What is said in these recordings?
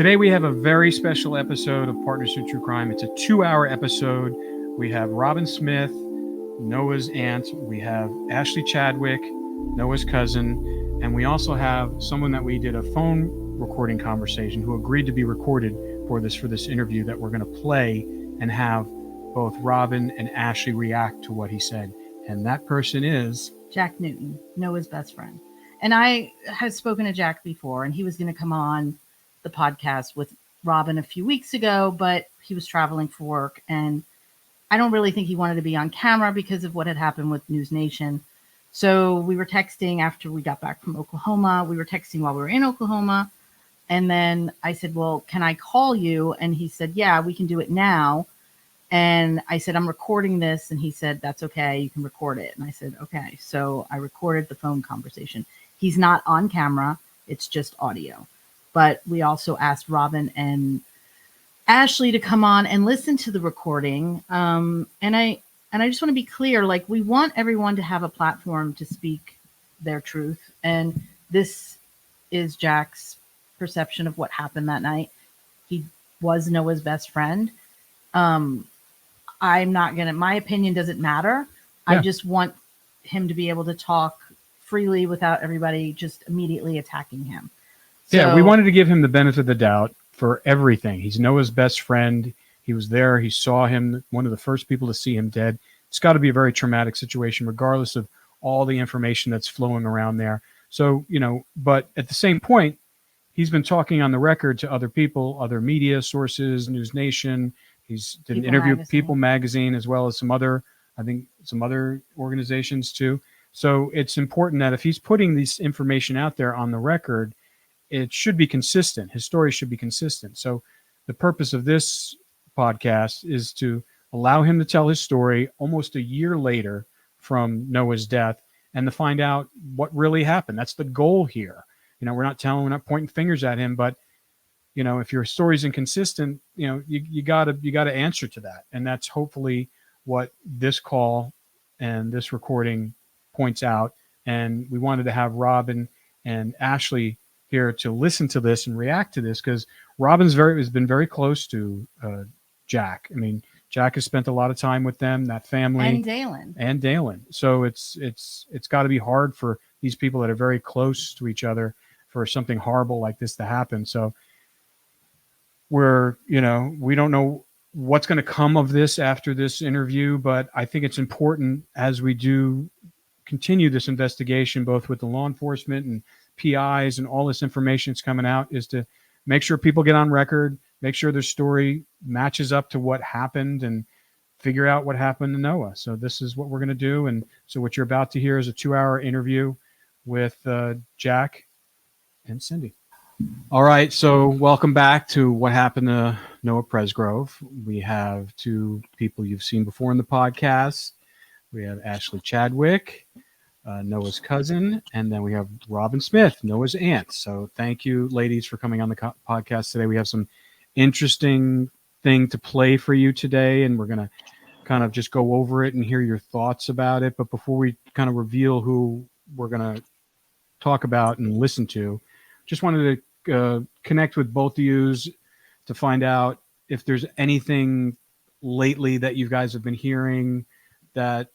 Today we have a very special episode of Partners in True Crime. It's a 2-hour episode. We have Robyn Smith, Noah's aunt. We have Ashley Chadwick, Noah's cousin. And we also have someone that we did a phone recording conversation who agreed to be recorded for this interview that we're going to play and have both Robyn and Ashley react to what he said. And that person is Jack Newton, Noah's best friend. And I had spoken to Jack before, and he was going to come on the podcast with Robyn a few weeks ago, but he was traveling for work. And I don't really think he wanted to be on camera because of what had happened with News Nation. So we were texting after we got back from Oklahoma. We were texting while we were in Oklahoma. And then I said, well, can I call you? And he said, yeah, we can do it now. And I said, I'm recording this. And he said, that's okay. You can record it. And I said, okay. So I recorded the phone conversation. He's not on camera. It's just audio. But we also asked Robyn and Ashley to come on and listen to the recording. And I just want to be clear, like, we want everyone to have a platform to speak their truth. And this is Jack's perception of what happened that night. He was Noah's best friend. I'm not going to, my opinion doesn't matter. Yeah. I just want him to be able to talk freely without everybody just immediately attacking him. So, yeah, we wanted to give him the benefit of the doubt for everything. He's Noah's best friend. He was there. He saw him, one of the first people to see him dead. It's got to be a very traumatic situation, regardless of all the information that's flowing around there. So, but at the same point, he's been talking on the record to other people, other media sources, News Nation. He's did an interview with People Magazine, as well as some other organizations too. So it's important that if he's putting this information out there on the record, it should be consistent. His story should be consistent. So the purpose of this podcast is to allow him to tell his story almost a year later from Noah's death and to find out what really happened. That's the goal here. We're not pointing fingers at him, but if your story's inconsistent, you gotta answer to that. And that's hopefully what this call and this recording points out. And we wanted to have Robyn and Ashley here to listen to this and react to this, because Robyn's has been very close to Jack. I mean, Jack has spent a lot of time with them, that family, and Dalen. So it's got to be hard for these people that are very close to each other for something horrible like this to happen. So we don't know what's going to come of this after this interview, but I think it's important as we do continue this investigation, both with the law enforcement and PIs and all this information that's coming out, is to make sure people get on record, make sure their story matches up to what happened, and figure out what happened to Noah. So this is what we're going to do. And so what you're about to hear is a 2-hour interview with Jack and Cindy. All right. So welcome back to What Happened to Noah Presgrove. We have two people you've seen before in the podcast. We have Ashley Chadwick, Noah's cousin, and then we have Robyn Smith, Noah's aunt. So thank you, ladies, for coming on the podcast today. We have some interesting thing to play for you today, and we're going to kind of just go over it and hear your thoughts about it. But before we kind of reveal who we're going to talk about and listen to, just wanted to connect with both of you to find out if there's anything lately that you guys have been hearing that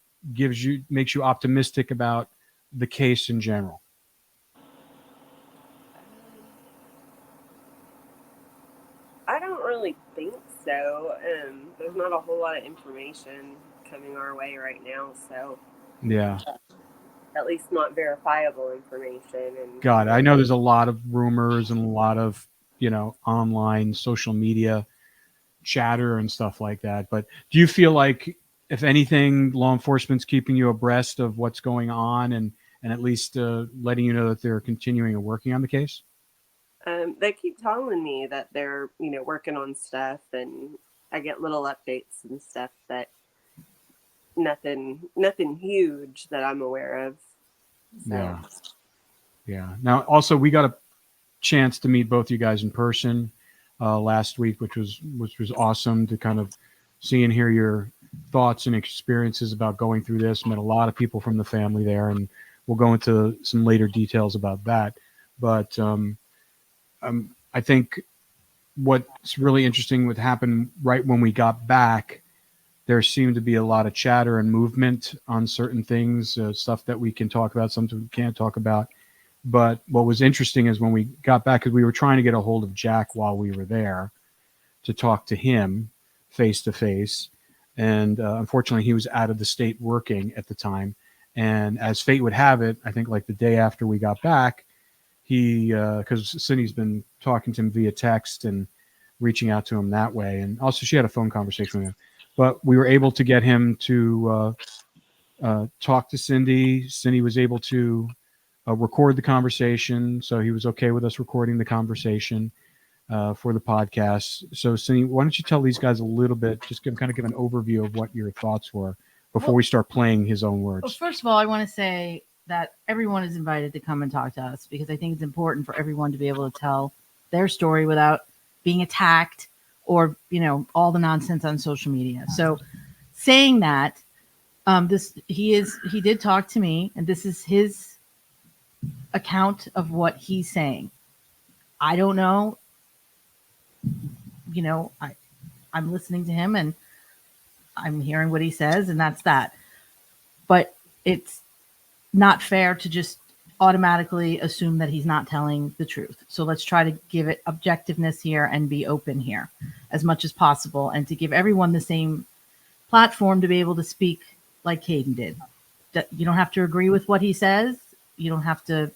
makes you optimistic about the case in general. I don't really think so. There's not a whole lot of information coming our way right now, so yeah, at least not verifiable information. And God, I know there's a lot of rumors and a lot of online social media chatter and stuff like that. But do you feel like, if anything, law enforcement's keeping you abreast of what's going on and at least letting you know that they're continuing and working on the case? They keep telling me that they're, working on stuff, and I get little updates and stuff, but nothing huge that I'm aware of. So. Yeah. Now, also, we got a chance to meet both you guys in person last week, which was awesome to kind of see and hear your thoughts and experiences about going through this. Met a lot of people from the family there, and we'll go into some later details about that. But I think what's really interesting what happened right when we got back, there seemed to be a lot of chatter and movement on certain things, stuff that we can talk about, something we can't talk about. But what was interesting is when we got back, because we were trying to get a hold of Jack while we were there to talk to him face to face. And unfortunately, he was out of the state working at the time. And as fate would have it, I think like the day after we got back, he, because Cindy's been talking to him via text and reaching out to him that way. And also she had a phone conversation with him. But we were able to get him to talk to Cindy. Cindy was able to record the conversation. So he was okay with us recording the conversation for the podcast. So Cindy, why don't you tell these guys a little bit, just give an overview of what your thoughts were before we start playing his own words. Well, first of all, I want to say that everyone is invited to come and talk to us because I think it's important for everyone to be able to tell their story without being attacked or, all the nonsense on social media. So saying that, he did talk to me, and this is his account of what he's saying. I don't know. I'm listening to him and I'm hearing what he says, and that's that. But it's not fair to just automatically assume that he's not telling the truth. So let's try to give it objectiveness here and be open here as much as possible, and to give everyone the same platform to be able to speak like Caden did. You don't have to agree with what he says. You don't have to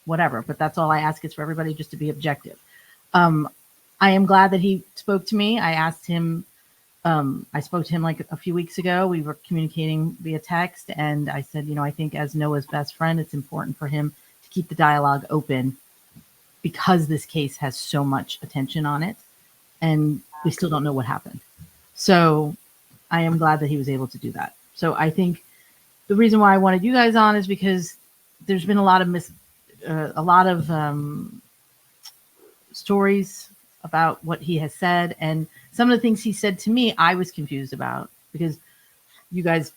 whatever, but that's all I ask is for everybody just to be objective. I am glad that he spoke to me. I asked him, I spoke to him like a few weeks ago. We were communicating via text, and I said, I think as Noah's best friend, it's important for him to keep the dialogue open because this case has so much attention on it, and we still don't know what happened. So I am glad that he was able to do that. So I think the reason why I wanted you guys on is because there's been a lot of stories about what he has said, and some of the things he said to me, I was confused about because you guys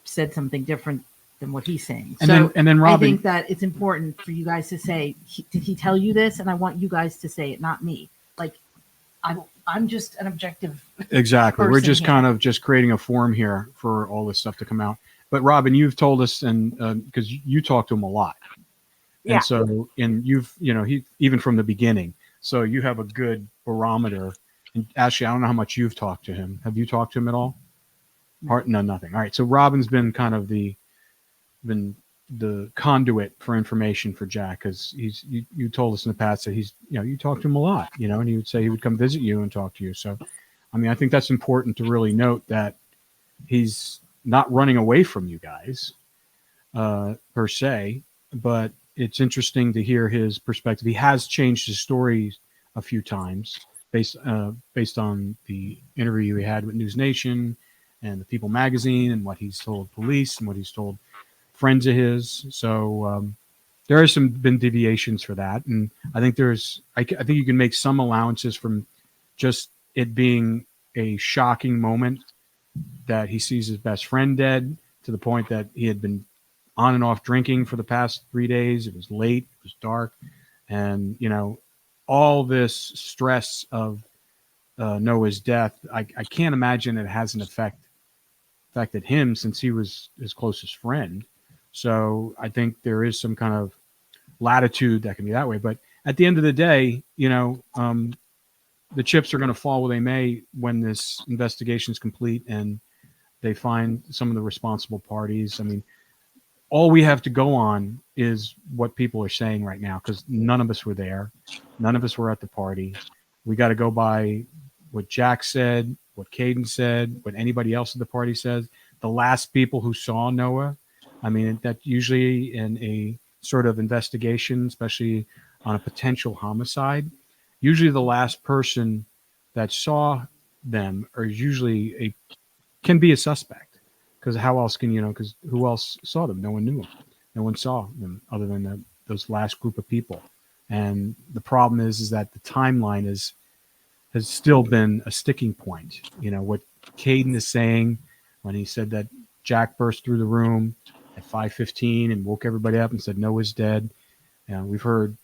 said something different than what he's saying. And then Robyn, I think that it's important for you guys to say, did he tell you this? And I want you guys to say it, not me. Like, I'm just an objective. Exactly. We're just here. kind of just creating a forum here for all this stuff to come out. But Robyn, you've told us, and because you talk to him a lot. Yeah. And so, and you've, he, even from the beginning, so you have a good barometer. And actually, I don't know how much you've talked to him. Have you talked to him at all? No, nothing. All right. So Robyn's been kind of the conduit for information for Jack, because you told us in the past that he's, you talk to him a lot, and he would say he would come visit you and talk to you. So, I mean, I think that's important to really note that he's not running away from you guys, per se, but it's interesting to hear his perspective. He has changed his story a few times based on the interview he had with News Nation and the People magazine, and what he's told police and what he's told friends of his. So there has been deviations for that, and I think I think you can make some allowances from just it being a shocking moment that he sees his best friend dead, to the point that he had been on and off drinking for the past 3 days. It was late, it was dark, and all this stress of Noah's death, I can't imagine it hasn't affected him, since he was his closest friend. So I think there is some kind of latitude that can be that way. But at the end of the day, the chips are going to fall where they may when this investigation is complete and they find some of the responsible parties. I mean, all we have to go on is what people are saying right now, because none of us were there. None of us were at the party. We got to go by what Jack said, what Caden said, what anybody else at the party says. The last people who saw Noah, I mean, that usually in a sort of investigation, especially on a potential homicide, usually the last person that saw them can be a suspect, because how else can because who else saw them? No one knew them. No one saw them other than those last group of people. And the problem is that the timeline has still been a sticking point. What Caden is saying when he said that Jack burst through the room at 5:15 and woke everybody up and said Noah's dead, We've heard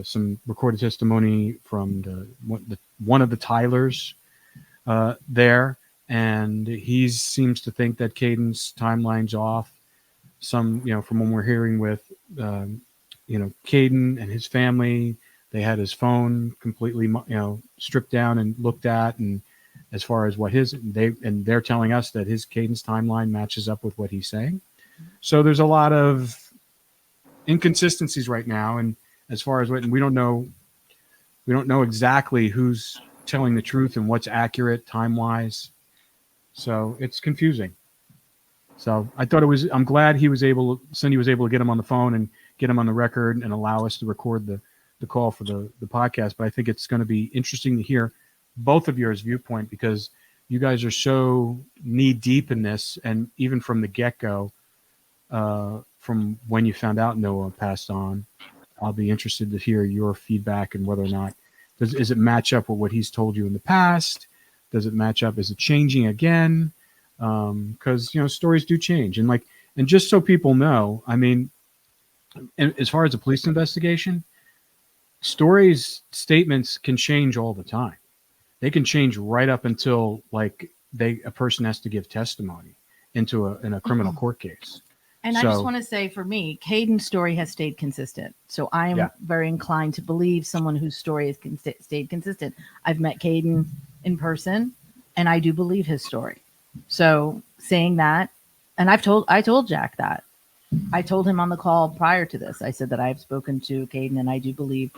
some recorded testimony from one of the Tylers there, and he seems to think that Caden's timeline's off. Some, from when we're hearing with, Caden and his family, they had his phone completely, stripped down and looked at, and as far as what they're telling us that his Caden's timeline matches up with what he's saying. So there's a lot of inconsistencies right now, and as far as we don't know exactly who's telling the truth and what's accurate time wise. So it's confusing. So I thought I'm glad Cindy was able to get him on the phone and get him on the record and allow us to record the call for the podcast. But I think it's going to be interesting to hear both of yours viewpoint, because you guys are so knee deep in this. And even from the get-go, from when you found out Noah passed on, I'll be interested to hear your feedback and whether or not, is it match up with what he's told you in the past? Does it match up? Is it changing again? Because stories do change, and just so people know, I mean, as far as a police investigation, statements can change all the time. They can change right up until a person has to give testimony in a criminal court case. And I just want to say, for me, Caden's story has stayed consistent. So I am very inclined to believe someone whose story has stayed consistent. I've met Caden in person, and I do believe his story. So saying that, and I told Jack that. I told him on the call prior to this. I said that I've spoken to Caden, and I do believe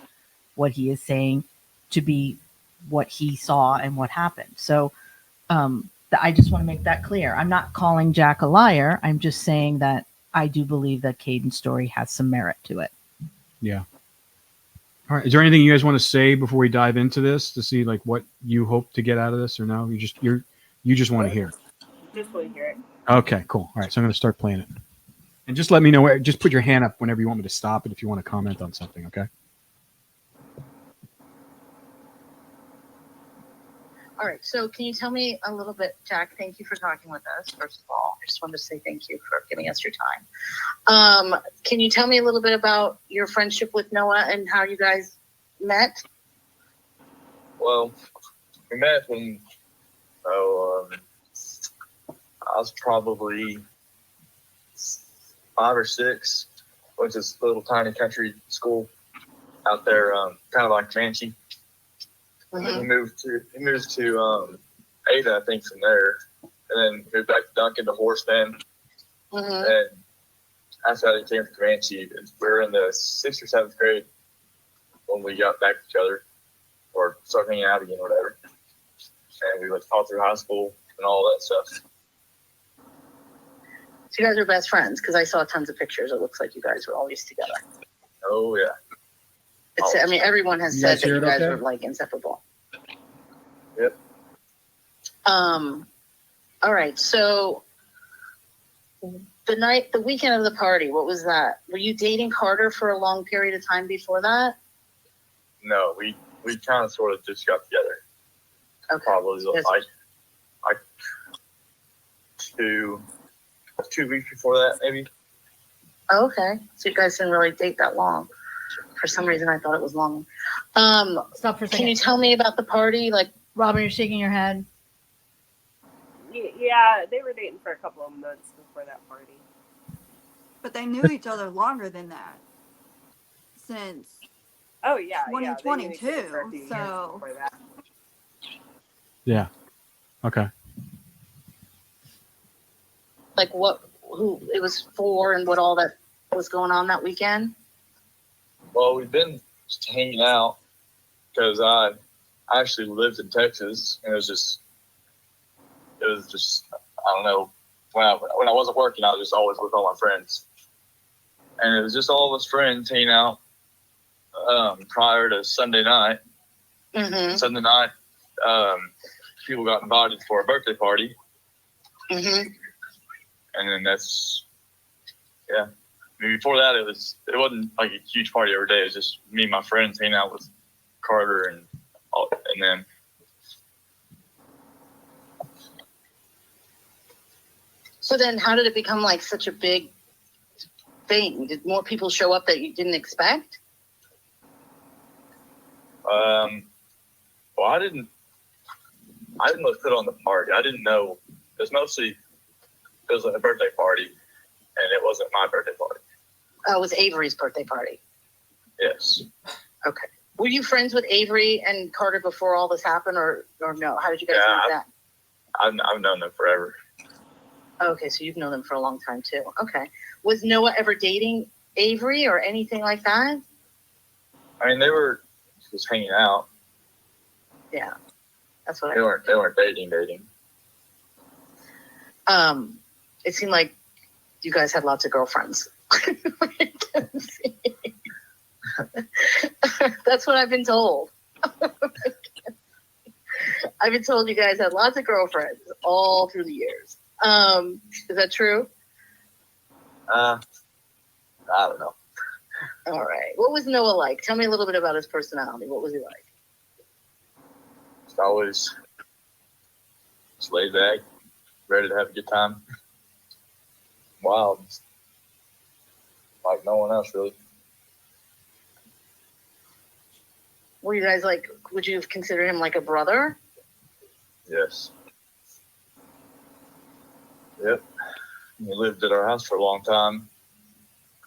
what he is saying to be what he saw and what happened. So I just want to make that clear. I'm not calling Jack a liar. I'm just saying that I do believe that Caden's story has some merit to it. Yeah. All right. Is there anything you guys want to say before we dive into this to see what you hope to get out of this, or no? You just want to hear it? Just want to hear it. Okay, cool. All right. So I'm going to start playing it. And just let me know. Just put your hand up whenever you want me to stop it if you want to comment on something, okay? All right. So can you tell me a little bit, Jack, thank you for talking with us, first of all. I just wanted to say thank you for giving us your time. Can you tell me a little bit about your friendship with Noah and how you guys met? Well, we met when I was probably 5 or 6. Went to this little tiny country school out there, kind of like Comanche. Mm-hmm. He moved to Ada, I think, from there, and then moved back to Duncan to Horseman. Mm-hmm. And after that, he came to Comanche. We were in the 6th or 7th grade when we got back to each other, or started hanging out again, or whatever. And we went all through high school and all that stuff. So you guys are best friends, because I saw tons of pictures. It looks like you guys were always together. Oh, yeah. I mean, everyone has said that you guys were inseparable. Yep. All right. So the weekend of the party, what was that? Were you dating Carter for a long period of time before that? No, we kind of sort of just got together. Okay. Probably like 2 weeks before that, maybe. Oh, okay. So you guys didn't really date that long. For some reason, I thought it was long. Stop for a second. Can you tell me about the party? Robyn, you're shaking your head. Yeah, they were dating for a couple of months before that party. But they knew each other longer than that. Since 2022. So. Yeah. Okay. Who it was for and what all that was going on that weekend? Well, we've been just hanging out because I actually lived in Texas, and it was just I don't know, when I wasn't working, I was just always with all my friends, and it was just all of us friends hanging out prior to Sunday night. Mm-hmm. Sunday night, people got invited for a birthday party. Mm-hmm. And then I mean, before that, it wasn't like a huge party every day. It was just me and my friends hanging out with Carter and then. So then how did it become such a big thing? Did more people show up that you didn't expect? Well, I didn't look put on the party. I didn't know. It was a birthday party, and it wasn't my birthday party. Oh, it was Avery's birthday party. Yes. Okay. Were you friends with Avery and Carter before all this happened, or no? How did you guys meet that? I've known them forever. Okay, so you've known them for a long time too. Okay. Was Noah ever dating Avery or anything like that? I mean, they were just hanging out. Yeah, that's what They weren't dating. It seemed like you guys had lots of girlfriends. That's what I've been told. I've been told you guys had lots of girlfriends all through the years. Is that true? I don't know. All right. What was Noah like? Tell me a little bit about his personality. What was he like? Just always just laid back, ready to have a good time. Wild. Like no one else, really. Were you guys like, would you consider him like a brother? Yes. Yep. He lived at our house for a long time.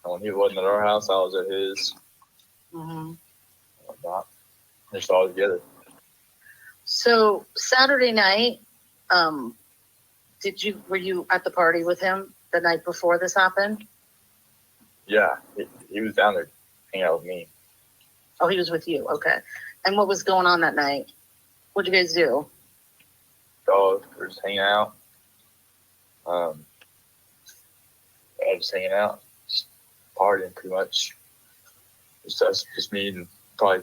And when he wasn't at our house, I was at his. Mm-hmm. Whatnot. We're just all together. So Saturday night, were you at the party with him the night before this happened? Yeah, he was down there hanging out with me. Oh, he was with you. Okay. And what was going on that night? What did you guys do? Oh, we were just hanging out. I was just hanging out, just partying pretty much. Just us, just me and probably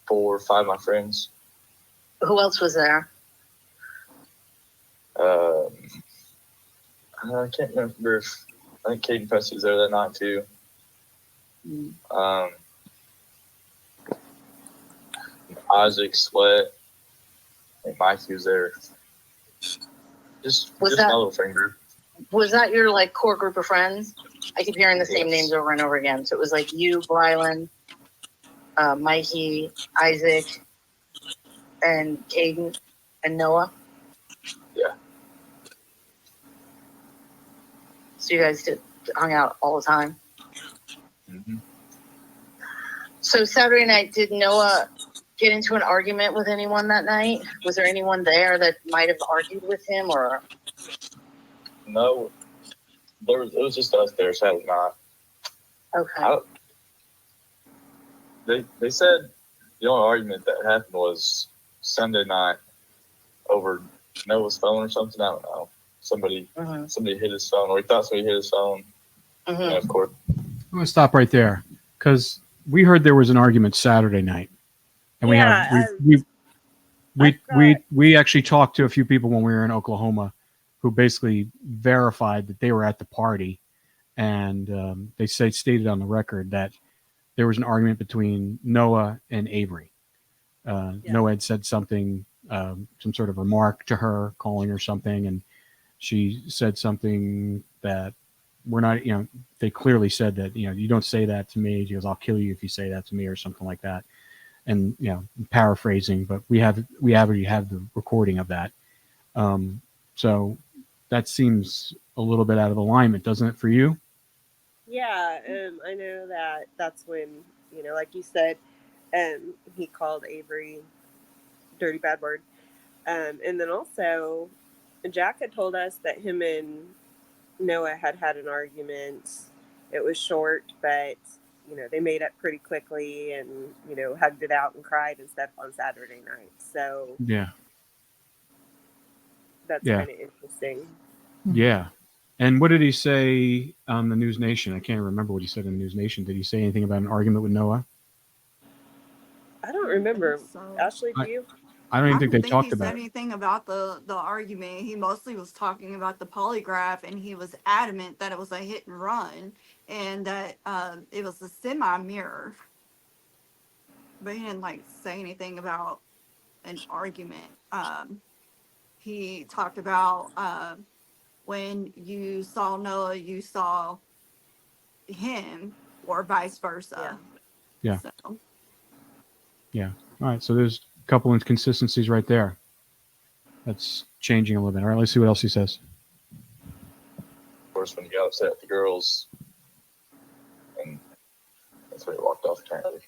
4 or 5 of my friends. Who else was there? I can't remember if I think Caden Preston was there that night too. Mm. Isaac Sweat. I think Mikey was there. Just my little friend group. Was that your like core group of friends? I keep hearing the same Yes. names over and over again. So it was like you, Brylan, Mikey, Isaac, and Caden, and Noah. Yeah. So you guys hung out all the time. Mm-hmm. So Saturday night, did Noah get into an argument with anyone that night? Was there anyone there that might have argued with him, or? No, it was just us there Saturday night. Okay. They said the only argument that happened was Sunday night over Noah's phone or something. I don't know. Somebody hit his phone, or he thought somebody hit his phone. Mm-hmm. And of course, I'm going to stop right there because we heard there was an argument Saturday night, and we actually talked to a few people when we were in Oklahoma, who basically verified that they were at the party, and they stated on the record that there was an argument between Noah and Avery. Noah had said something, some sort of remark to her, calling her something, and she said something that we're not, they clearly said that, you don't say that to me. She goes, I'll kill you if you say that to me, or something like that. And, paraphrasing, but we already have the recording of that. So that seems a little bit out of alignment, doesn't it, for you? Yeah, I know that's when, like you said, he called Avery dirty bad word. And then also Jack had told us that him and Noah had an argument. It was short, but they made up pretty quickly and hugged it out and cried and stuff on Saturday night. So Yeah, that's kind of interesting. Yeah. And what did he say on the News Nation? I can't remember what he said in the News Nation. Did he say anything about an argument with Noah? I don't remember. So. Ashley, do you? I don't even think they talked he about said it. anything about the argument. He mostly was talking about the polygraph, and he was adamant that it was a hit and run, and that it was a semi-mirror. But he didn't say anything about an argument. He talked about when you saw Noah, you saw him, or vice versa. Yeah. So. Yeah. All right. So there's a couple inconsistencies right there. That's changing a little bit. All right. Let's see what else he says. Of course, when he got upset at the girls, and that's when he walked off apparently.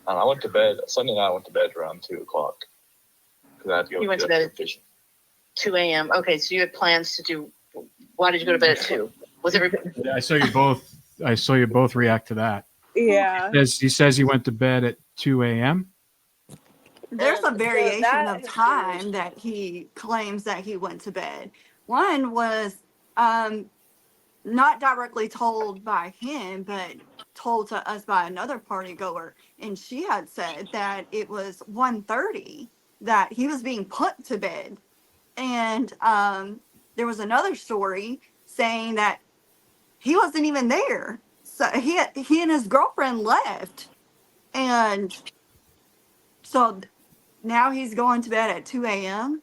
I went to bed Sunday night. I went to bed around 2:00 because I had to go. You went to bed at fishing. 2 a.m. Okay, so you had plans to do. Why did you go to bed at 2? Was everybody? I saw you both. I saw you both react to that. Yeah. He says he went to bed at 2 a.m. There's a So variation that of has time that he claims that he went to bed. One was not directly told by him, but told to us by another party goer. And she had said that it was 1:30 that he was being put to bed. And there was another story saying that he wasn't even there. So he and his girlfriend left. And so now he's going to bed at 2 a.m.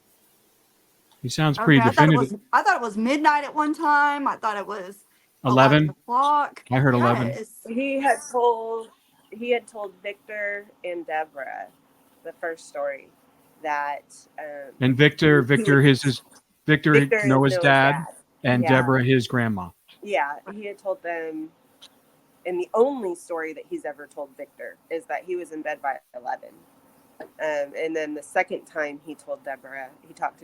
He sounds pretty Okay, definitive. I thought it was midnight at one time. I thought it was 11. o'clock. I heard 11. Yes. He had told Victor and Deborah the first story that And Victor is Victor Noah's is dad, and Yeah. Deborah his grandma. Yeah, he had told them, and the only story that he's ever told Victor is that he was in bed by 11. And then the second time he talked to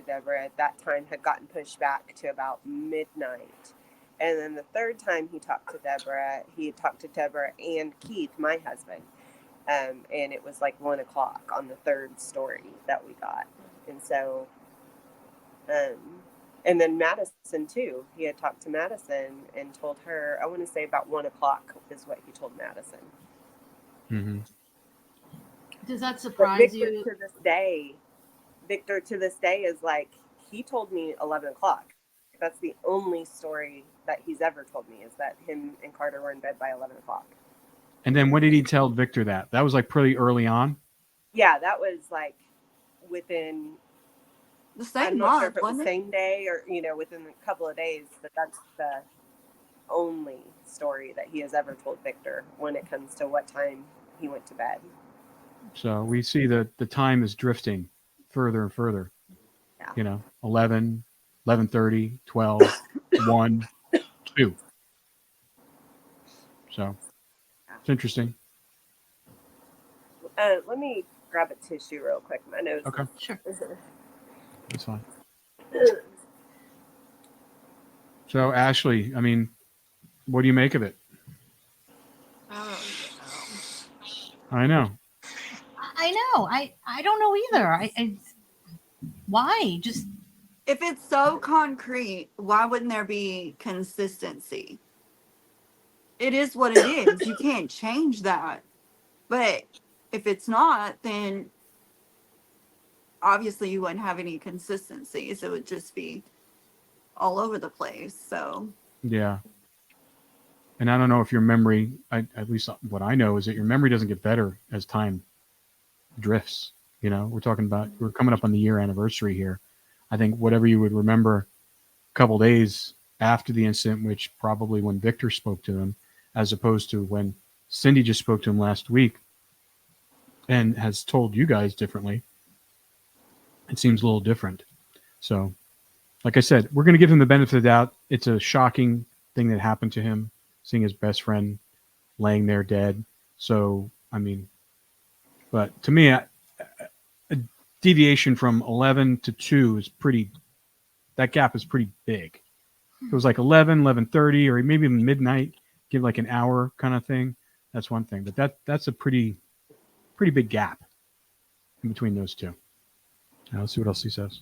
Deborah, that time had gotten pushed back to about midnight. And then the third time he talked to Deborah, he had talked to Deborah and Keith, my husband. And it was like 1 o'clock on the third story that we got. And so, and then Madison too. He had talked to Madison and told her, I want to say about 1 o'clock is what he told Madison. Mm-hmm. Does that But surprise Victor you? to this day is like, he told me 11 o'clock. That's the only story that he's ever told me, is that him and Carter were in bed by 11 o'clock. And then when did he tell Victor that? That was like pretty early on. Yeah, that was like within, The same I'm not sure if month, it was wasn't the it? same day or, within a couple of days, but that's the only story that he has ever told Victor when it comes to what time he went to bed. So we see that the time is drifting further and further. Yeah. 11, 11:30, 12, 1, 2. So it's interesting. Let me grab a tissue real quick. My nose. Okay. Sure. That's fine. So Ashley, I mean, what do you make of it? Oh, I know. I know. I don't know either. I why? Just if it's so concrete, why wouldn't there be consistency? It is what it is. You can't change that. But if it's not, then obviously you wouldn't have any consistency. So it would just be all over the place. So Yeah. And I don't know if your memory, at least what I know is that your memory doesn't get better as time drifts. We're coming up on the year anniversary here. I think whatever you would remember a couple days after the incident, which probably when Victor spoke to him, as opposed to when Cindy just spoke to him last week and has told you guys differently, it seems a little different. So, like I said, we're going to give him the benefit of the doubt. It's a shocking thing that happened to him, seeing his best friend laying there dead. So, I mean, but to me, a deviation from 11 to 2 is that gap is pretty big. If it was like 11, 11:30, or maybe even midnight, give like an hour kind of thing. That's one thing, but that's a pretty big gap in between those two. Now let's see what else he says.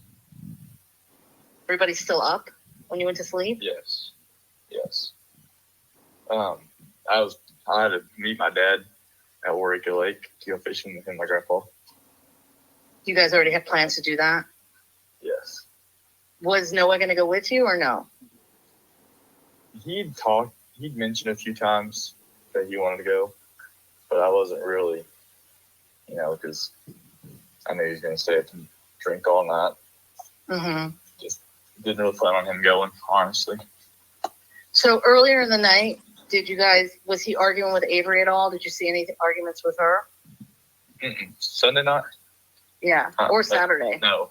Everybody's still up when you went to sleep? Yes. I had to meet my dad at Warwick Lake to go fishing with him and my grandpa. You guys already have plans to do that? Yes. Was Noah going to go with you or no? He'd mentioned a few times that he wanted to go, but I wasn't really, because I knew he was going to stay up and drink all night. Mm-hmm. Just didn't really plan on him going, honestly. So earlier in the night, was he arguing with Avery at all? Did you see any arguments with her? Sunday night? Yeah, or Saturday. No.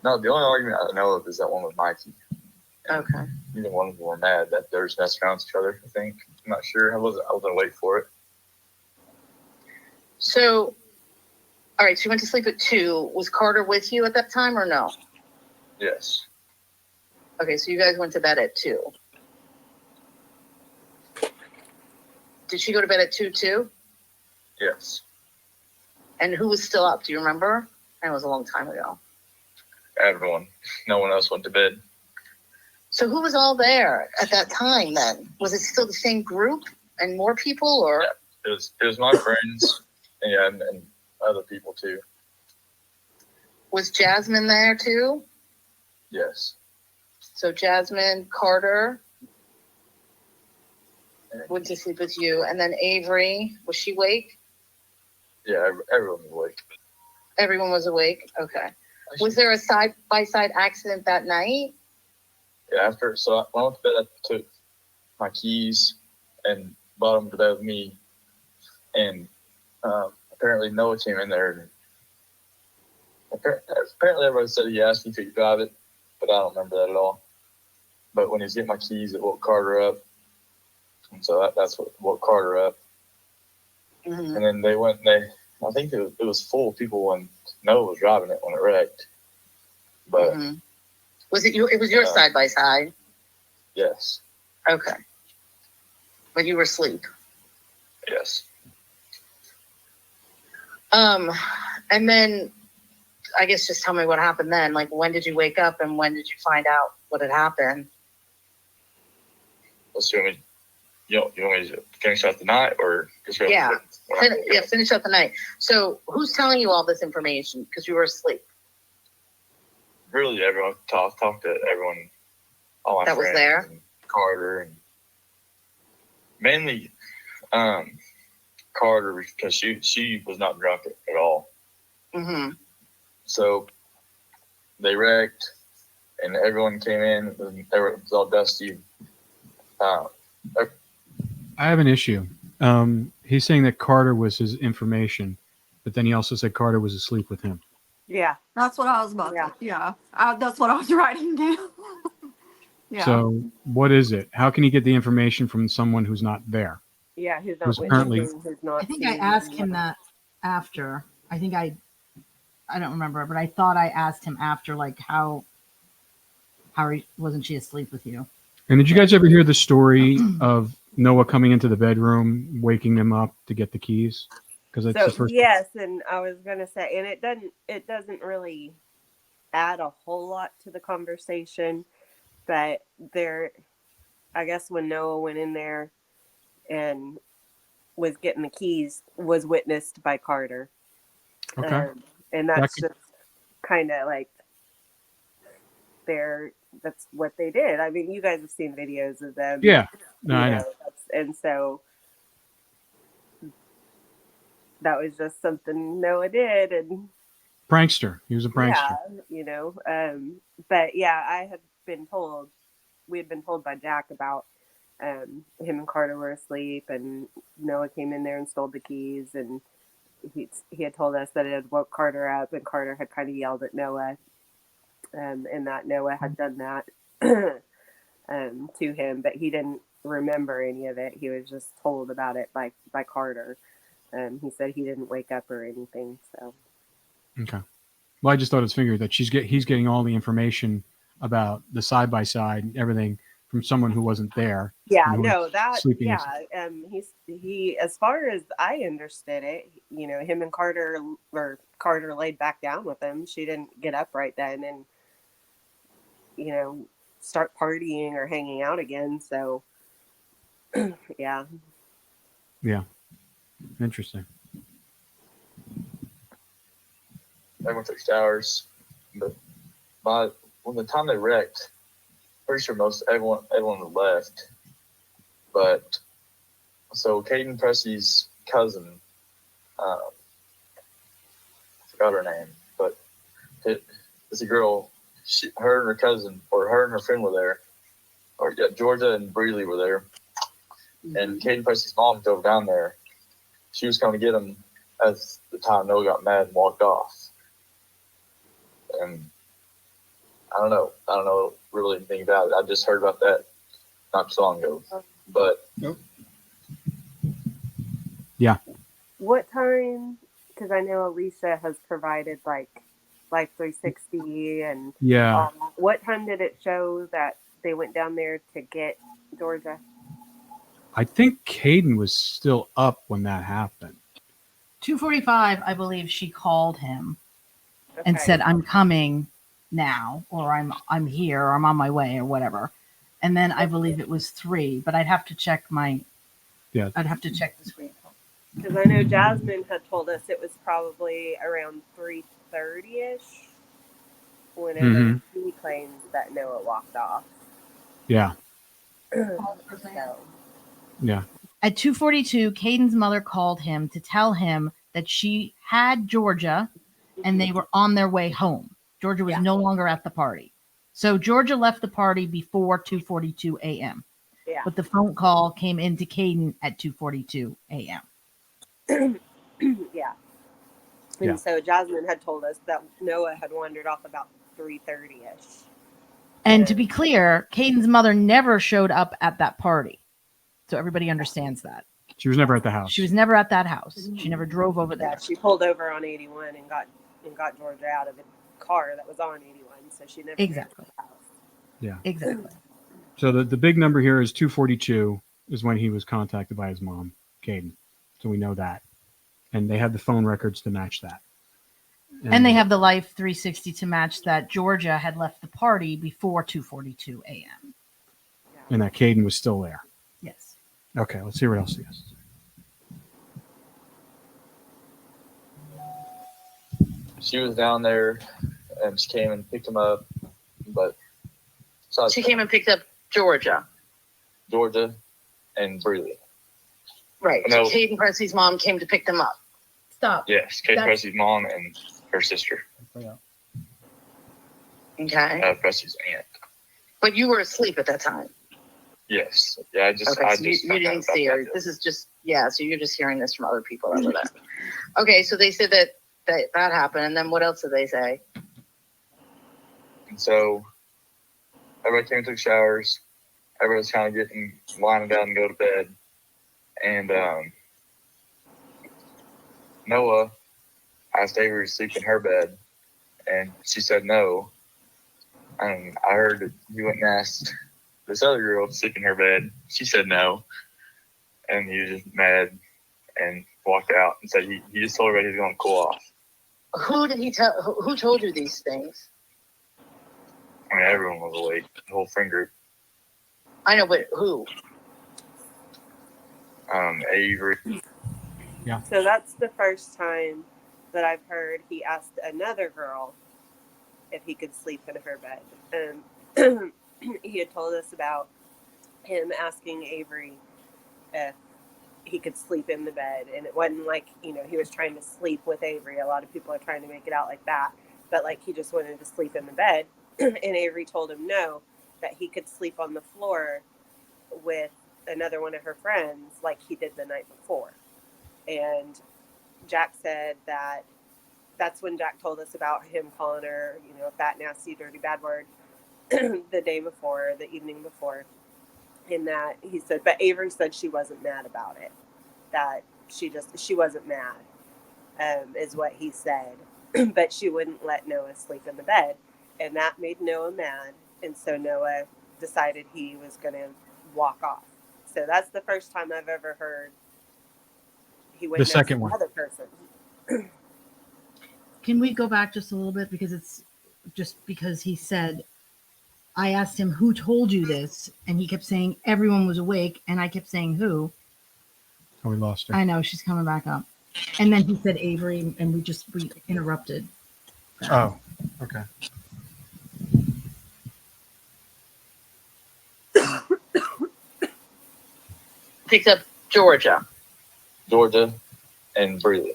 No, the only argument I know of is that one with Mikey. Okay. Neither one of them were mad that they're just messing around with each other, I think. I'm not sure. I wasn't waiting for it. So, all right, so you went to sleep at 2. Was Carter with you at that time or no? Yes. Okay, so you guys went to bed at 2. Did she go to bed at 2 too? Yes. And who was still up? Do you remember? It was a long time ago. Everyone. No one else went to bed. So who was all there at that time then? Was it still the same group and more people or? Yeah, it was my friends and other people too. Was Jasmine there too? Yes. So Jasmine, Carter went to sleep with you. And then Avery, was she awake? Yeah, everyone was awake. Everyone was awake? Okay. Was there a side-by-side accident that night? Yeah, so when I went to bed, I took my keys and brought them to bed with me. And apparently Noah came in there. And apparently everybody said he asked me to drive it, but I don't remember that at all. But when he was getting my keys, it woke Carter up. And so that's what woke Carter up. Mm-hmm. And then I think it was full of people when Noah was driving it when it wrecked. But was it you? It was your side by side. Yes. Okay. But you were asleep. Yes. And then I guess just tell me what happened then. Like, when did you wake up and when did you find out what had happened? Assuming you want me to finish out the night or just finish up the night. So who's telling you all this information? Because you were asleep. Really, everyone talked to everyone. All my that friends was there. And Carter and mainly Carter because she was not drunk at all. Mm-hmm. So they wrecked, and everyone came in. It was all dusty. I have an issue. He's saying that Carter was his information, but then he also said Carter was asleep with him. Yeah. That's what I was about to. Yeah. That's what I was writing down. Yeah. So what is it? How can he get the information from someone who's not there? Yeah, who's not Who's witnessing, currently- who's not I think I seeing asked what- him that after. I think I don't remember, but I thought I asked him after, like how wasn't she asleep with you? And did you guys ever hear the story of Noah coming into the bedroom, waking them up to get the keys? Because that's the first. Yes, and I was gonna say, and it doesn't really add a whole lot to the conversation, but I guess when Noah went in there and was getting the keys, was witnessed by Carter. Okay. And that's just kind of like that's what they did. I mean, you guys have seen videos of them. Yeah. No, I know. And so that was just something Noah did, and Prankster. He was a prankster. Yeah, but yeah, we had been told by Jack about him and Carter were asleep, and Noah came in there and stole the keys, and he had told us that it had woke Carter up, and Carter had kind of yelled at Noah, and that Noah had done that to him, but he didn't remember any of it. He was just told about it by Carter. He said he didn't wake up or anything. So Okay. Well, I just thought it's figured that he's getting all the information about the side by side and everything from someone who wasn't there. Yeah, and who no, was that sleeping. yeah. He as far as I understood it, him and Carter laid back down with him. She didn't get up right then and start partying or hanging out again. So yeah. Yeah. Interesting. Everyone took showers, but when the time they wrecked, pretty sure everyone had left. But so Caden Pressey's cousin, forgot her name, but it's a girl. Her and her cousin, or her and her friend were there. Or yeah, Georgia and Breeley were there. And Caden Pressey's mom drove down there. She was coming to get him, as the time Noah got mad and walked off. And I don't know really anything about it. I just heard about that not too long ago. But Yeah. What time? Because I know Alicia has provided like Life 360 and Yeah. what time did it show that they went down there to get Georgia? I think Caden was still up when that happened. 2:45, I believe she called him and Okay. said, "I'm coming now," or I'm here, or I'm on my way, or whatever. And then I believe it was 3, but I'd have to check Yeah. I'd have to check the screen. Because I know Jasmine had told us it was probably around 3:30ish whenever Mhm. he claims that Noah walked off. Yeah. So, Yeah. At 2:42, Caden's mother called him to tell him that she had Georgia and they were on their way home. Georgia was Yeah. no longer at the party. So Georgia left the party before 2:42 a.m. yeah. But the phone call came into Caden at 2:42 a.m. Yeah. And Yeah. so Jasmine had told us that Noah had wandered off about 3:30ish. And to be clear, Caden's mother never showed up at that party. So everybody understands that. She was never at the house. She was never at that house. She never drove over there. Yeah, she pulled over on 81 and got Georgia out of the car that was on 81. So she never Exactly. made it to the house. Yeah. Exactly. So the big number here is 2:42 is when he was contacted by his mom, Caden. So we know that. And they have the phone records to match that. And they have the Life 360 to match that Georgia had left the party before 2:42 a.m. And that Caden was still there. Yes. Okay, let's see what else he has. she was down there and she came and picked him up. But She came and picked up Georgia. Georgia and Breeley. Right. No. So Caden Presley's mom came to pick them up. Stop. Yes, Kate That's- Presley's mom and her sister, Okay. Presley's aunt. But you were asleep at that time. Yes. Yeah, Okay, so you didn't see her. This is just, so you're just hearing this from other people that were there. Okay, so they said that happened, and then what else did they say? And so everybody came and took showers. Everybody was kind of lining down and go to bed. And Noah asked Avery to sleep in her bed, and she said no. And I heard that he went and asked this other girl to sleep in her bed. She said no. And he was just mad and walked out and said he just told everybody he was going to cool off. Who did he tell? Who told you these things? I mean, everyone was awake, the whole friend group. I know, but who? Avery. So that's the first time that I've heard he asked another girl if he could sleep in her bed. And he had told us about him asking Avery if he could sleep in the bed. And it wasn't like, he was trying to sleep with Avery. A lot of people are trying to make it out like that. But like he just wanted to sleep in the bed. And Avery told him no, that he could sleep on the floor with another one of her friends like he did the night before. And Jack said that that's when Jack told us about him calling her, a fat, nasty, dirty, bad word the evening before. In that he said, but Avery said she wasn't mad about it. That she wasn't mad, is what he said. But she wouldn't let Noah sleep in the bed. And that made Noah mad. And so Noah decided he was going to walk off. So that's the first time I've ever heard he went The second one. another person. Can we go back just a little bit? Because it's just because he said, I asked him, who told you this? And he kept saying, everyone was awake. And I kept saying, who? Oh, we lost her. I know, she's coming back up. And then he said Avery, and we interrupted. Oh, okay. Picked up Georgia. And Breeley.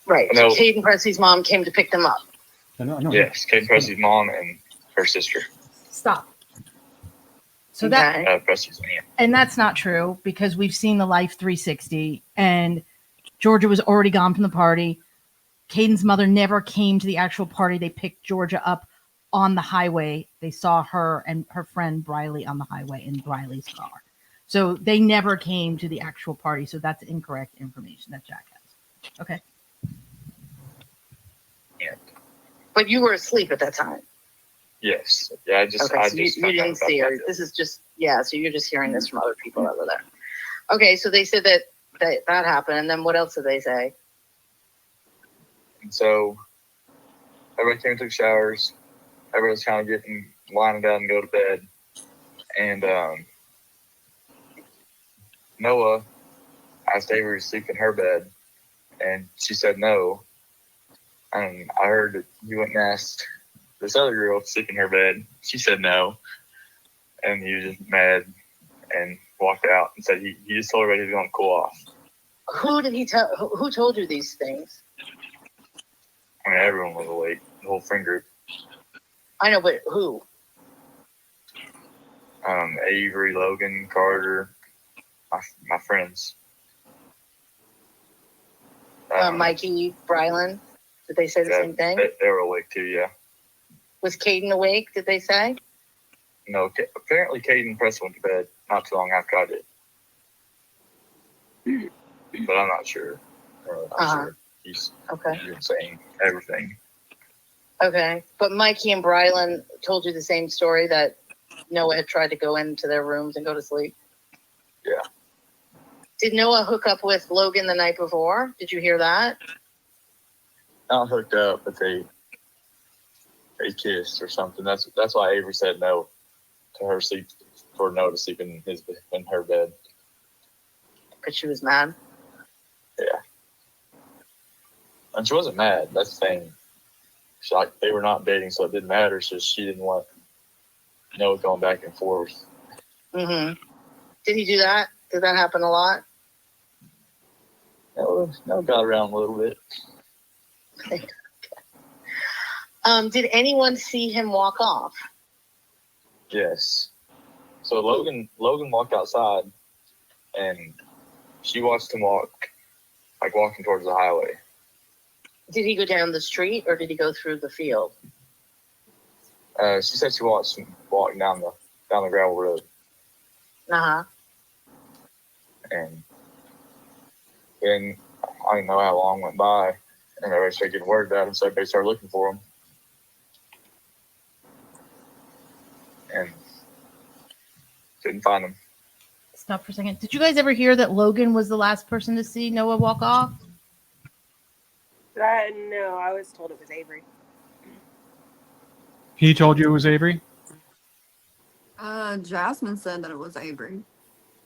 Right. No. So Caden Presley's mom came to pick them up. I know. Yes, Kate Presley's mom and her sister, Stop. So Okay. that, Presley's aunt. and that's not true because we've seen the Life 360 and Georgia was already gone from the party. Caden's mother never came to the actual party. They picked Georgia up on the highway. They saw her and her friend Briley on the highway in Briley's car. So they never came to the actual party. So that's incorrect information that Jack has. Okay. But you were asleep at that time. Yes. Yeah, I just you didn't see her. This is just, so you're just hearing this from other people that were there. Okay, so they said that happened, and then what else did they say? And so everybody came and took showers. Everybody was kind of getting lining down and go to bed. And Noah asked Avery to sleep in her bed, and she said no. And I heard that he went and asked this other girl to sleep in her bed. She said no. And he was just mad and walked out and said he just told everybody he was going to cool off. Who did he tell? Who told you these things? I mean, everyone was awake, the whole friend group. I know, but who? Avery, Logan, Carter, my friends. Mikey, Brylan. Did they say the same thing? They were awake too, yeah. Was Caden awake, did they say? No, apparently Caden Press went to bed not too long after I did. But I'm not sure. I'm sure he's saying everything. Okay. But Mikey and Brylan told you the same story, that Noah had tried to go into their rooms and go to sleep? Yeah. Did Noah hook up with Logan the night before? Did you hear that? Not hooked up, but they kissed or something. That's why Avery said no to her sleep, for Noah to sleep in her bed. Because she was mad? Yeah. And she wasn't mad. That's the thing. They were not dating, so it didn't matter. So she didn't want Noah going back and forth. Mm-hmm. Did he do that? Did that happen a lot? No, got around a little bit. Did anyone see him walk off? Yes. So Logan walked outside, and she watched him walking towards the highway. Did he go down the street, or did he go through the field? She said she watched him walking down the gravel road. Uh-huh. And then I didn't know how long went by, and everybody started getting word about him, so everybody started looking for him. And couldn't find him. Stop for a second. Did you guys ever hear that Logan was the last person to see Noah walk off? No, I was told it was Avery. He told you it was Avery? Jasmine said that it was Avery.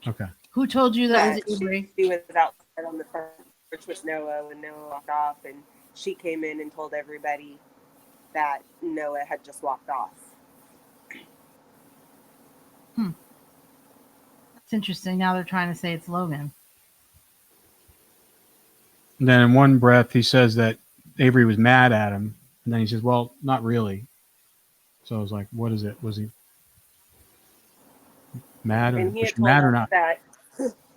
Okay. Who told you that was Avery? She was outside on the front porch with Noah when Noah walked off, and she came in and told everybody that Noah had just walked off. It's interesting. Now they're trying to say it's Logan. And then in one breath, he says that Avery was mad at him. And then he says, well, not really. So I was like, what is it? Was he mad or, And he was had she mad told or us not? that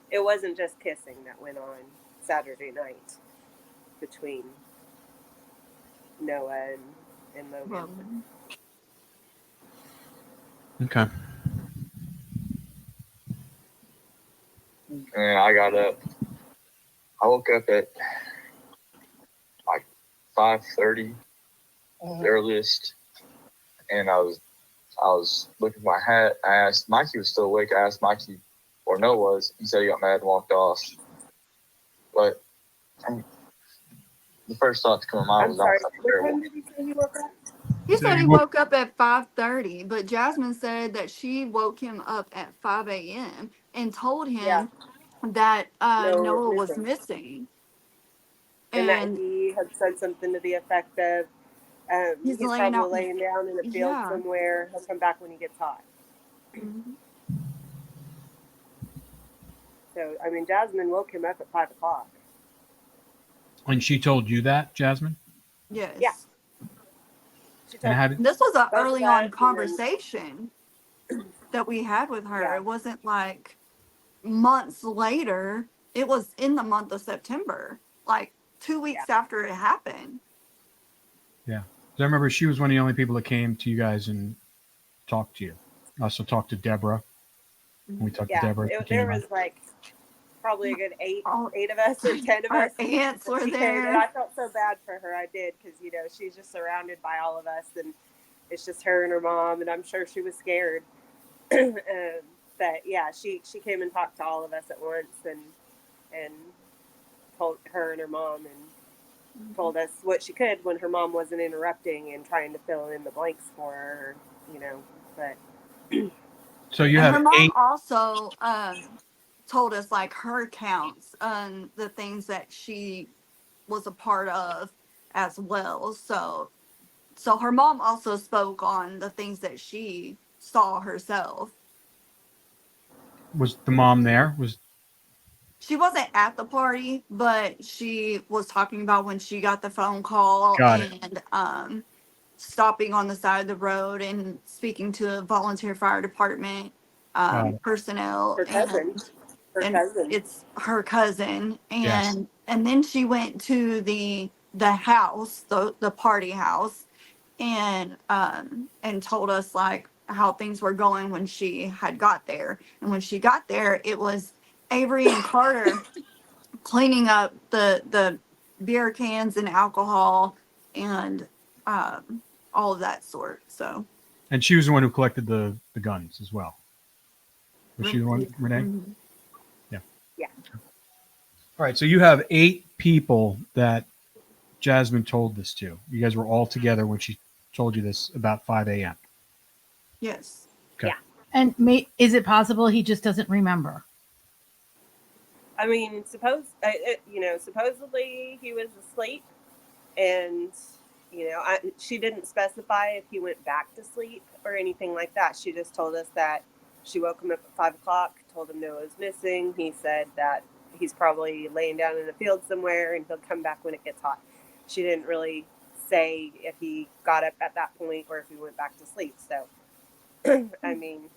it wasn't just kissing that went on Saturday night between Noah and Logan. Okay. And I got up. I woke up at like 5:30, the earliest, and I was looking for my hat. I asked Mikey was still awake. I asked Mikey where Noah was. He said he got mad and walked off. But the first thought to come to mind was, I'm sorry, what time did he say he woke up? He said he woke up at 5:30, but Jasmine said that she woke him up at 5 a.m. and told him that Noah was missing. And that he had said something to the effect of, he's probably laying down in a field somewhere. He'll come back when he gets hot. Mm-hmm. So, I mean, Jasmine woke him up at 5 o'clock. And she told you that, Jasmine? Yes. Yeah. This was an early on conversation that we had with her. Yeah. It wasn't like months later. It was in the month of September. like 2 weeks after it happened. Yeah. I remember she was one of the only people that came to you guys and talked to you. I also talked to Deborah. We talked to Deborah. There was like probably a good eight of us or 10 of Our us. aunts were She came, there. and I felt so bad for her. I did, because she's just surrounded by all of us, and it's just her and her mom, and I'm sure she was scared. But yeah, she came and talked to all of us at once, and told her and her mom, and told us what she could when her mom wasn't interrupting and trying to fill in the blanks for her, but. So you And have her mom 8. also told us like her accounts and the things that she was a part of as well. So her mom also spoke on the things that she saw herself. Was the mom there? She wasn't at the party, but she was talking about when she got the phone call Got it. and stopping on the side of the road and speaking to a volunteer fire department personnel. Her cousin. It's her cousin. Yes. And then she went to the house, the party house, and told us like how things were going when she had got there. And when she got there, it was Avery and Carter cleaning up the beer cans and alcohol and all of that sort. So. And she was the one who collected the guns as well. Was she the one, Renee? Mhm. Yeah. Yeah. All right. So you have 8 people that Jasmine told this to. You guys were all together when she told you this about 5 a.m. Yes. Okay. Yeah. And is it possible he just doesn't remember? I mean, supposedly he was asleep, and she didn't specify if he went back to sleep or anything like that. She just told us that she woke him up at 5 o'clock, told him Noah was missing. He said that he's probably laying down in a field somewhere, and he'll come back when it gets hot. She didn't really say if he got up at that point or if he went back to sleep. So, I mean,